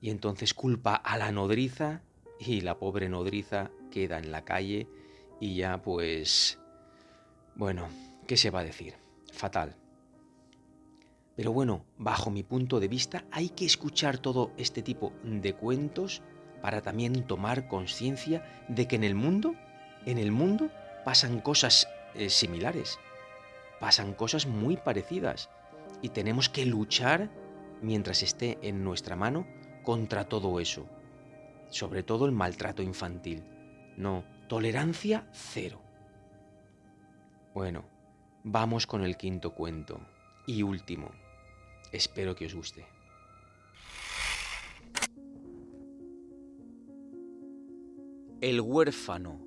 Y entonces culpa a la nodriza y la pobre nodriza queda en la calle y ya pues, bueno, ¿qué se va a decir? Fatal. Pero bueno, bajo mi punto de vista hay que escuchar todo este tipo de cuentos para también tomar conciencia de que en el mundo pasan cosas similares, pasan cosas muy parecidas y tenemos que luchar mientras esté en nuestra mano contra todo eso, sobre todo el maltrato infantil. No, tolerancia cero. Bueno, vamos con el quinto cuento y último. Espero que os guste. El huérfano.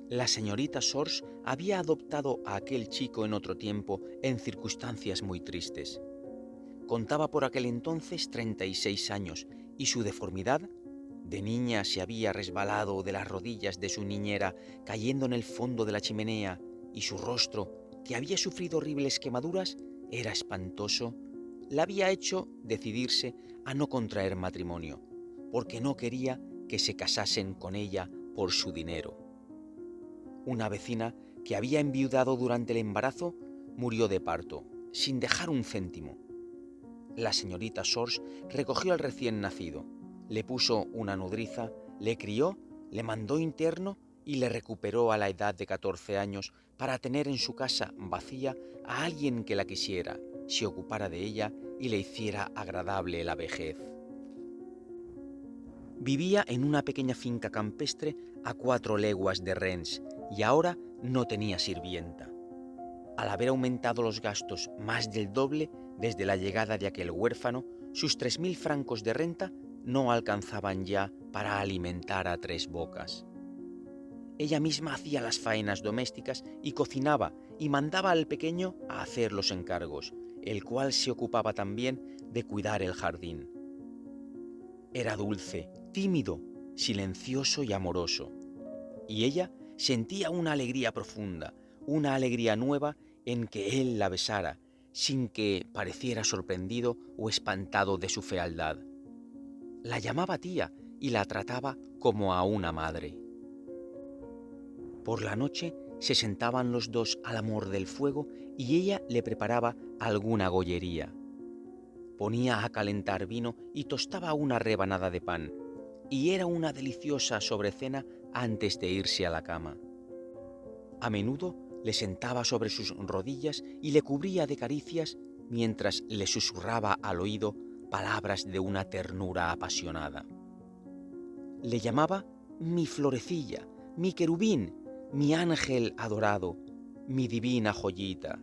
La señorita Sors había adoptado a aquel chico en otro tiempo en circunstancias muy tristes. Contaba por aquel entonces 36 años y su deformidad, de niña se había resbalado de las rodillas de su niñera cayendo en el fondo de la chimenea y su rostro, que había sufrido horribles quemaduras, era espantoso, la había hecho decidirse a no contraer matrimonio, porque no quería que se casasen con ella por su dinero. Una vecina que había enviudado durante el embarazo murió de parto, sin dejar un céntimo. La señorita Sors recogió al recién nacido, le puso una nodriza, le crió, le mandó interno y le recuperó a la edad de 14 años para tener en su casa vacía a alguien que la quisiera, se ocupara de ella y le hiciera agradable la vejez. Vivía en una pequeña finca campestre a 4 leguas de Rennes y ahora no tenía sirvienta. Al haber aumentado los gastos más del doble desde la llegada de aquel huérfano, sus 3.000 francos de renta no alcanzaban ya para alimentar a 3 bocas. Ella misma hacía las faenas domésticas y cocinaba y mandaba al pequeño a hacer los encargos, el cual se ocupaba también de cuidar el jardín. Era dulce, tímido, silencioso y amoroso, y ella sentía una alegría profunda, una alegría nueva en que él la besara, sin que pareciera sorprendido o espantado de su fealdad. La llamaba tía y la trataba como a una madre. Por la noche se sentaban los dos al amor del fuego y ella le preparaba alguna gollería. Ponía a calentar vino y tostaba una rebanada de pan, y era una deliciosa sobrecena antes de irse a la cama. A menudo le sentaba sobre sus rodillas y le cubría de caricias mientras le susurraba al oído palabras de una ternura apasionada. Le llamaba mi florecilla, mi querubín, mi ángel adorado, mi divina joyita.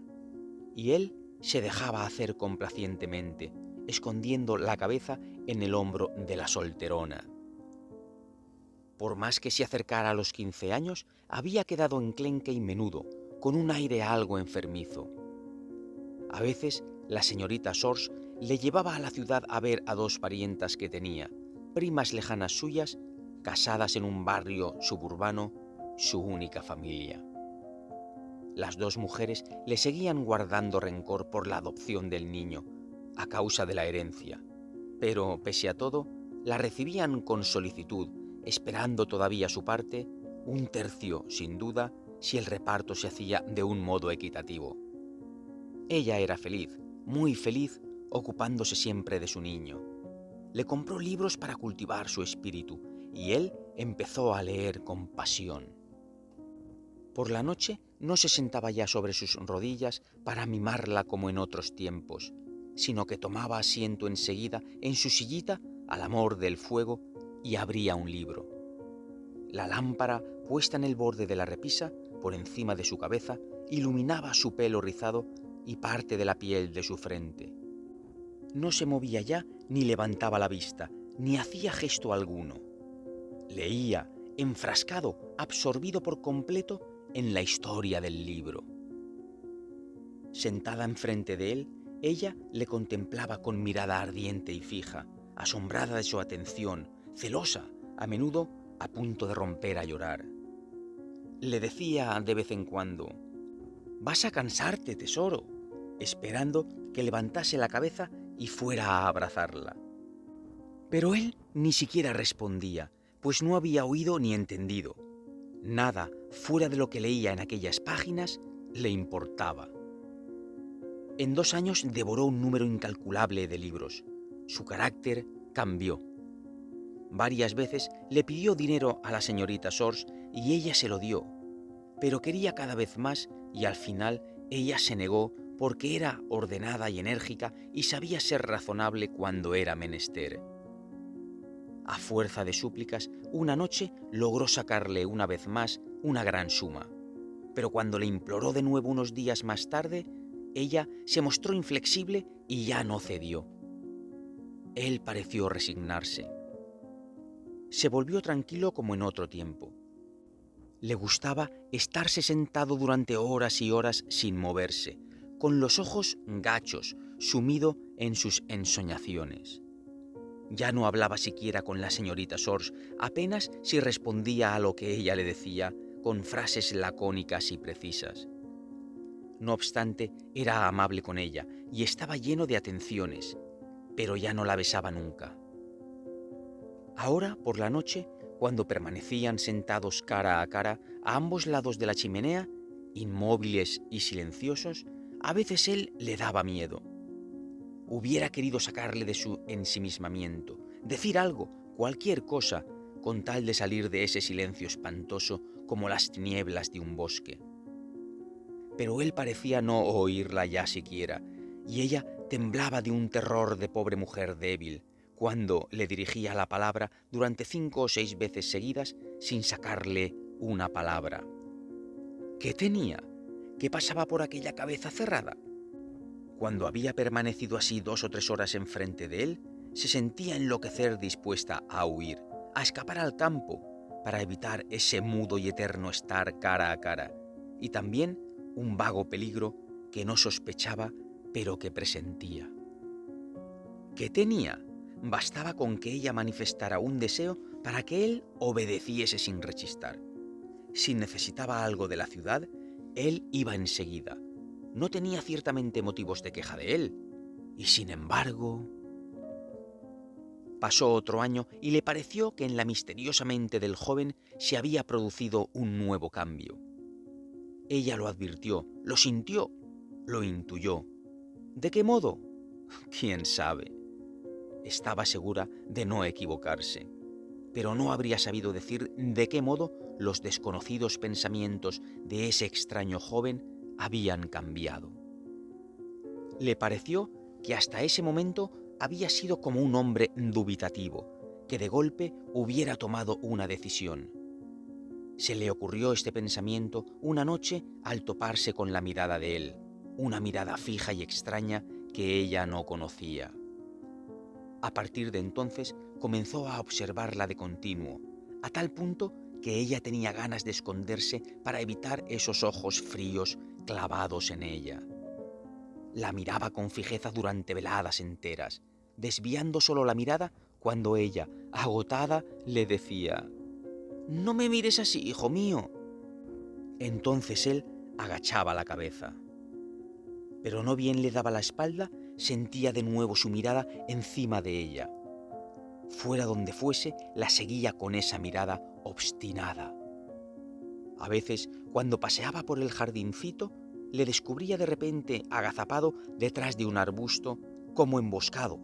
Y él se dejaba hacer complacientemente, escondiendo la cabeza en el hombro de la solterona. Por más que se acercara a los 15 años, había quedado enclenque y menudo, con un aire algo enfermizo. A veces, la señorita Sors le llevaba a la ciudad a ver a 2 parientas que tenía, primas lejanas suyas, casadas en un barrio suburbano, su única familia. Las 2 mujeres le seguían guardando rencor por la adopción del niño, a causa de la herencia, pero, pese a todo, la recibían con solicitud, esperando todavía su parte, un tercio, sin duda, si el reparto se hacía de un modo equitativo. Ella era feliz, muy feliz, ocupándose siempre de su niño. Le compró libros para cultivar su espíritu y él empezó a leer con pasión. Por la noche no se sentaba ya sobre sus rodillas para mimarla como en otros tiempos, sino que tomaba asiento enseguida en su sillita al amor del fuego y abría un libro. La lámpara, puesta en el borde de la repisa, por encima de su cabeza, iluminaba su pelo rizado y parte de la piel de su frente. No se movía ya ni levantaba la vista, ni hacía gesto alguno. Leía, enfrascado, absorbido por completo en la historia del libro. Sentada enfrente de él, ella le contemplaba con mirada ardiente y fija, asombrada de su atención, celosa, a menudo a punto de romper a llorar. Le decía de vez en cuando: «Vas a cansarte, tesoro», esperando que levantase la cabeza y fuera a abrazarla. Pero él ni siquiera respondía, pues no había oído ni entendido. Nada fuera de lo que leía en aquellas páginas le importaba. En 2 años devoró un número incalculable de libros. Su carácter cambió. Varias veces le pidió dinero a la señorita Sors y ella se lo dio, pero quería cada vez más y al final ella se negó porque era ordenada y enérgica y sabía ser razonable cuando era menester. A fuerza de súplicas, una noche logró sacarle una vez más una gran suma, pero cuando le imploró de nuevo unos días más tarde, ella se mostró inflexible y ya no cedió. Él pareció resignarse. Se volvió tranquilo como en otro tiempo. Le gustaba estarse sentado durante horas y horas sin moverse, con los ojos gachos, sumido en sus ensoñaciones. Ya no hablaba siquiera con la señorita Sors, apenas si respondía a lo que ella le decía, con frases lacónicas y precisas. No obstante, era amable con ella y estaba lleno de atenciones, pero ya no la besaba nunca. Ahora, por la noche, cuando permanecían sentados cara a cara a ambos lados de la chimenea, inmóviles y silenciosos, a veces él le daba miedo. Hubiera querido sacarle de su ensimismamiento, decir algo, cualquier cosa, con tal de salir de ese silencio espantoso como las tinieblas de un bosque. Pero él parecía no oírla ya siquiera, y ella temblaba de un terror de pobre mujer débil, cuando le dirigía la palabra durante 5 o 6 veces seguidas sin sacarle una palabra. ¿Qué tenía? ¿Qué pasaba por aquella cabeza cerrada? Cuando había permanecido así 2 o 3 horas enfrente de él, se sentía enloquecer dispuesta a huir, a escapar al campo, para evitar ese mudo y eterno estar cara a cara, y también un vago peligro que no sospechaba, pero que presentía. ¿Qué tenía? Bastaba con que ella manifestara un deseo para que él obedeciese sin rechistar. Si necesitaba algo de la ciudad, él iba enseguida. No tenía ciertamente motivos de queja de él. Y sin embargo... Pasó otro año y le pareció que en la misteriosa mente del joven se había producido un nuevo cambio. Ella lo advirtió, lo sintió, lo intuyó. ¿De qué modo? ¿Quién sabe? Estaba segura de no equivocarse, pero no habría sabido decir de qué modo los desconocidos pensamientos de ese extraño joven habían cambiado. Le pareció que hasta ese momento había sido como un hombre dubitativo, que de golpe hubiera tomado una decisión. Se le ocurrió este pensamiento una noche al toparse con la mirada de él, una mirada fija y extraña que ella no conocía. A partir de entonces comenzó a observarla de continuo, a tal punto que ella tenía ganas de esconderse para evitar esos ojos fríos clavados en ella. La miraba con fijeza durante veladas enteras, desviando solo la mirada cuando ella, agotada, le decía: «No me mires así, hijo mío». Entonces él agachaba la cabeza. Pero no bien le daba la espalda, sentía de nuevo su mirada encima de ella. Fuera donde fuese, la seguía con esa mirada obstinada. A veces, cuando paseaba por el jardincito, le descubría de repente agazapado detrás de un arbusto, como emboscado,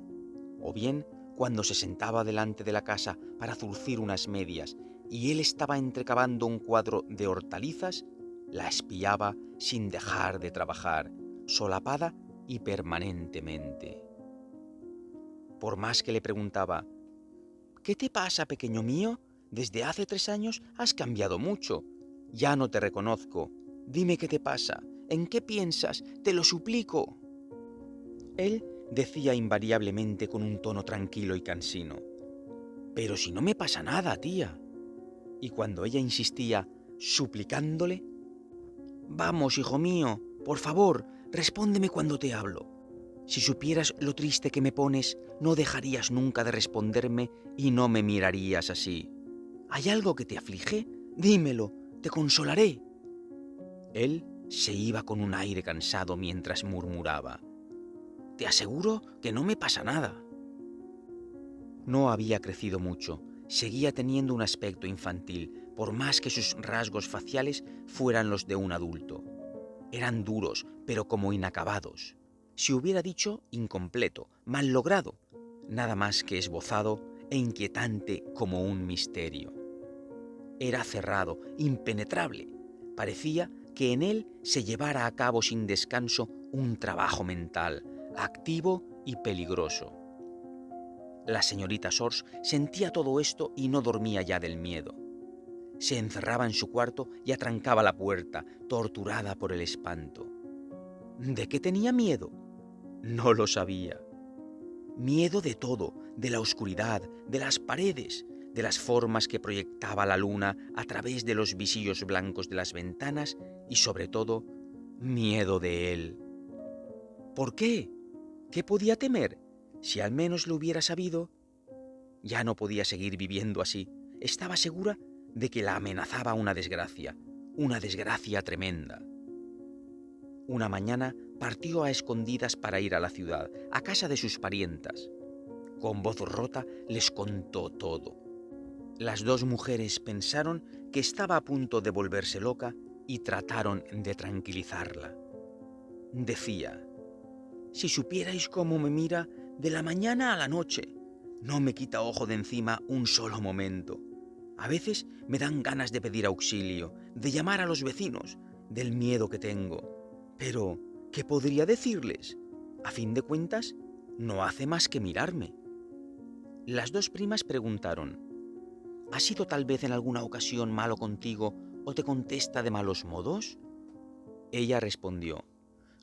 o bien cuando se sentaba delante de la casa para zurcir unas medias y él estaba entrecavando un cuadro de hortalizas, la espiaba sin dejar de trabajar, solapada y permanentemente. Por más que le preguntaba: «¿Qué te pasa, pequeño mío? Desde hace 3 años has cambiado mucho. Ya no te reconozco. Dime qué te pasa. ¿En qué piensas? Te lo suplico». Él decía invariablemente con un tono tranquilo y cansino: «Pero si no me pasa nada, tía». Y cuando ella insistía, suplicándole: «Vamos, hijo mío, por favor, respóndeme cuando te hablo. Si supieras lo triste que me pones, no dejarías nunca de responderme y no me mirarías así. ¿Hay algo que te aflige? Dímelo, te consolaré». Él se iba con un aire cansado mientras murmuraba: «Te aseguro que no me pasa nada». No había crecido mucho, seguía teniendo un aspecto infantil, por más que sus rasgos faciales fueran los de un adulto. Eran duros, pero como inacabados. Si hubiera dicho incompleto, mal logrado, nada más que esbozado e inquietante como un misterio. Era cerrado, impenetrable. Parecía que en él se llevara a cabo sin descanso un trabajo mental, activo y peligroso. La señorita Sors sentía todo esto y no dormía ya del miedo. Se encerraba en su cuarto y atrancaba la puerta, torturada por el espanto. ¿De qué tenía miedo? No lo sabía. Miedo de todo, de la oscuridad, de las paredes, de las formas que proyectaba la luna a través de los visillos blancos de las ventanas y, sobre todo, miedo de él. ¿Por qué? ¿Qué podía temer? Si al menos lo hubiera sabido. Ya no podía seguir viviendo así. Estaba segura de que la amenazaba una desgracia tremenda. Una mañana partió a escondidas para ir a la ciudad, a casa de sus parientas. Con voz rota les contó todo. Las dos mujeres pensaron que estaba a punto de volverse loca y trataron de tranquilizarla. Decía: «Si supierais cómo me mira de la mañana a la noche, no me quita ojo de encima un solo momento. A veces me dan ganas de pedir auxilio, de llamar a los vecinos, del miedo que tengo. Pero, ¿qué podría decirles? A fin de cuentas, no hace más que mirarme». Las dos primas preguntaron: «¿Ha sido tal vez en alguna ocasión malo contigo o te contesta de malos modos?» Ella respondió: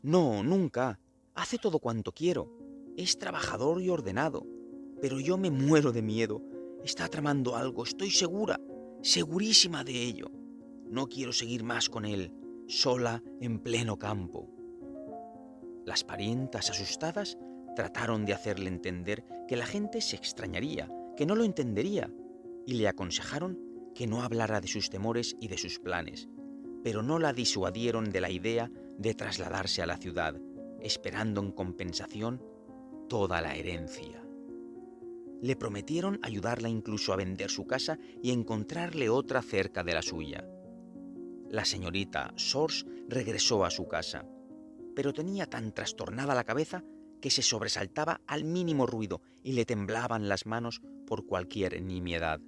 «No, nunca. Hace todo cuanto quiero. Es trabajador y ordenado. Pero yo me muero de miedo. Está tramando algo, estoy segura, segurísima de ello. No quiero seguir más con él, sola en pleno campo». Las parientas, asustadas, trataron de hacerle entender que la gente se extrañaría, que no lo entendería, y le aconsejaron que no hablara de sus temores y de sus planes, pero no la disuadieron de la idea de trasladarse a la ciudad, esperando en compensación toda la herencia. Le prometieron ayudarla incluso a vender su casa y encontrarle otra cerca de la suya. La señorita Sors regresó a su casa, pero tenía tan trastornada la cabeza que se sobresaltaba al mínimo ruido y le temblaban las manos por cualquier nimiedad.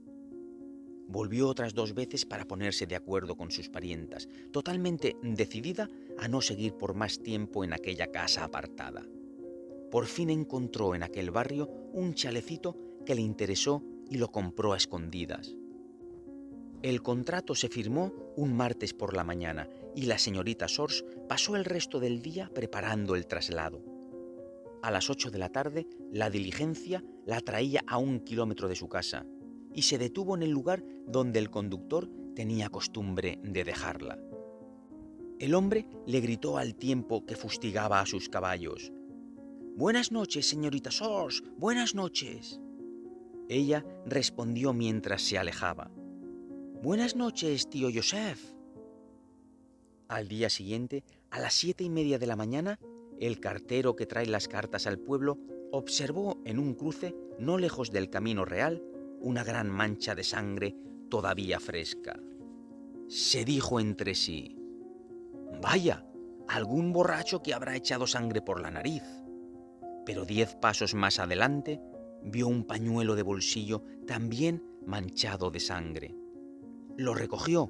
Volvió otras 2 veces para ponerse de acuerdo con sus parientas, totalmente decidida a no seguir por más tiempo en aquella casa apartada. Por fin encontró en aquel barrio un chalecito que le interesó y lo compró a escondidas. El contrato se firmó un martes por la mañana y la señorita Sors pasó el resto del día preparando el traslado. A las 8 de la tarde, la diligencia la traía a 1 kilómetro de su casa y se detuvo en el lugar donde el conductor tenía costumbre de dejarla. El hombre le gritó al tiempo que fustigaba a sus caballos: «Buenas noches, señorita Sors, buenas noches». Ella respondió mientras se alejaba: «Buenas noches, tío Joseph». Al día siguiente, a las 7:30 de la mañana, el cartero que trae las cartas al pueblo observó en un cruce, no lejos del camino real, una gran mancha de sangre todavía fresca. se dijo entre sí: «Vaya, algún borracho que habrá echado sangre por la nariz». Pero 10 pasos más adelante vio un pañuelo de bolsillo también manchado de sangre. Lo recogió.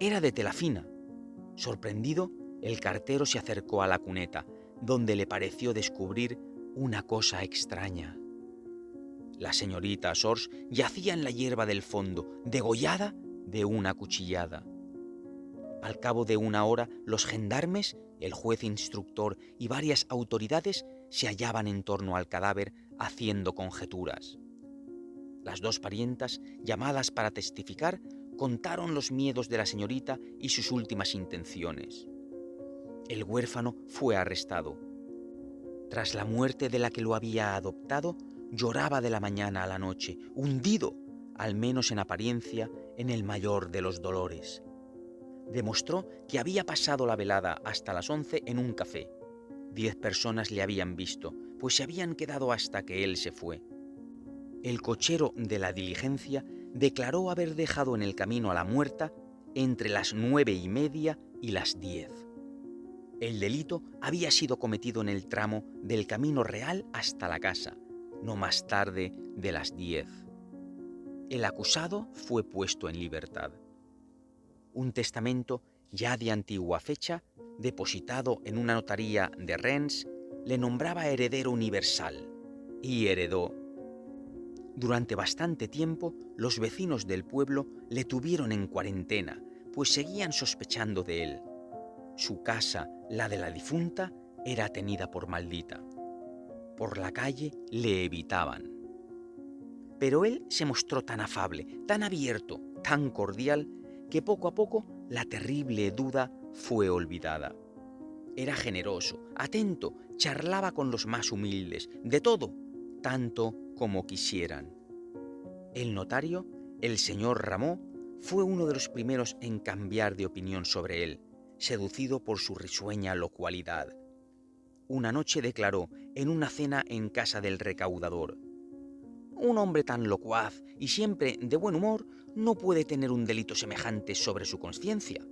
Era de tela fina. Sorprendido, el cartero se acercó a la cuneta, donde le pareció descubrir una cosa extraña. La señorita Sors yacía en la hierba del fondo, degollada de una cuchillada. Al cabo de una hora, los gendarmes, el juez instructor y varias autoridades se hallaban en torno al cadáver haciendo conjeturas. Las 2 parientas, llamadas para testificar, contaron los miedos de la señorita y sus últimas intenciones. El huérfano fue arrestado. Tras la muerte de la que lo había adoptado, lloraba de la mañana a la noche, hundido, al menos en apariencia, en el mayor de los dolores. Demostró que había pasado la velada hasta las 11 en un café. 10 personas le habían visto, pues se habían quedado hasta que él se fue. El cochero de la diligencia declaró haber dejado en el camino a la muerta entre las 9:30 y las 10. El delito había sido cometido en el tramo del camino real hasta la casa, no más tarde de las 10. El acusado fue puesto en libertad. Un testamento ya de antigua fecha, depositado en una notaría de Rennes, le nombraba heredero universal, y heredó. Durante bastante tiempo, los vecinos del pueblo le tuvieron en cuarentena, pues seguían sospechando de él. Su casa, la de la difunta, era tenida por maldita. Por la calle le evitaban. Pero él se mostró tan afable, tan abierto, tan cordial, que poco a poco la terrible duda fue olvidada. Era generoso, atento, charlaba con los más humildes, de todo, tanto como quisieran. El notario, el señor Rameau, fue uno de los primeros en cambiar de opinión sobre él, seducido por su risueña locualidad. Una noche declaró en una cena en casa del recaudador: «Un hombre tan locuaz y siempre de buen humor no puede tener un delito semejante sobre su conciencia».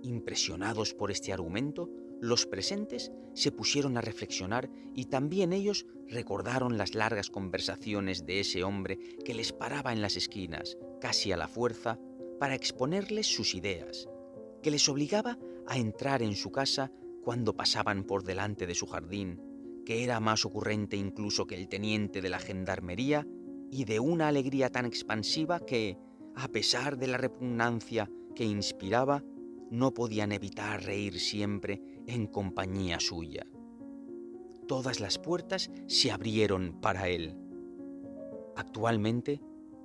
Impresionados por este argumento, los presentes se pusieron a reflexionar y también ellos recordaron las largas conversaciones de ese hombre que les paraba en las esquinas, casi a la fuerza, para exponerles sus ideas, que les obligaba a entrar en su casa cuando pasaban por delante de su jardín, que era más ocurrente incluso que el teniente de la gendarmería, y de una alegría tan expansiva que, a pesar de la repugnancia que inspiraba, no podían evitar reír siempre en compañía suya. Todas las puertas se abrieron para él. Actualmente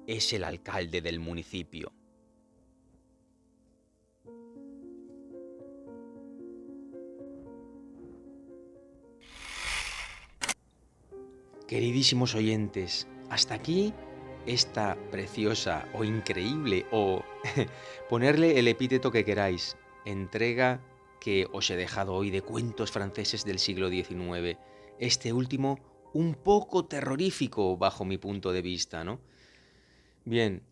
es el alcalde del municipio. Queridísimos oyentes, hasta aquí esta preciosa o increíble o ponerle el epíteto que queráis, entrega que os he dejado hoy de cuentos franceses del siglo XIX. Este último un poco terrorífico bajo mi punto de vista, ¿no? Bien,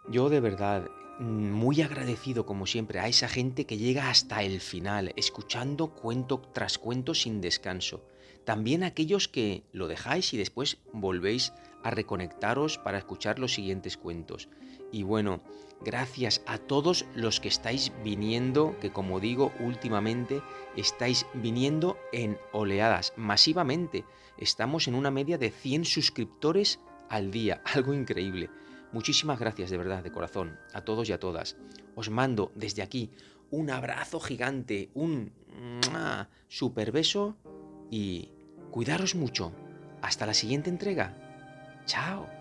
yo de verdad muy agradecido como siempre a esa gente que llega hasta el final, escuchando cuento tras cuento sin descanso. También a aquellos que lo dejáis y después volvéis a reconectaros para escuchar los siguientes cuentos. Y bueno, gracias a todos los que estáis viniendo, que como digo últimamente estáis viniendo en oleadas, masivamente. Estamos en una media de 100 suscriptores al día, algo increíble. Muchísimas gracias de verdad, de corazón, a todos y a todas. Os mando desde aquí un abrazo gigante, un super beso y cuidaros mucho. Hasta la siguiente entrega. Chao.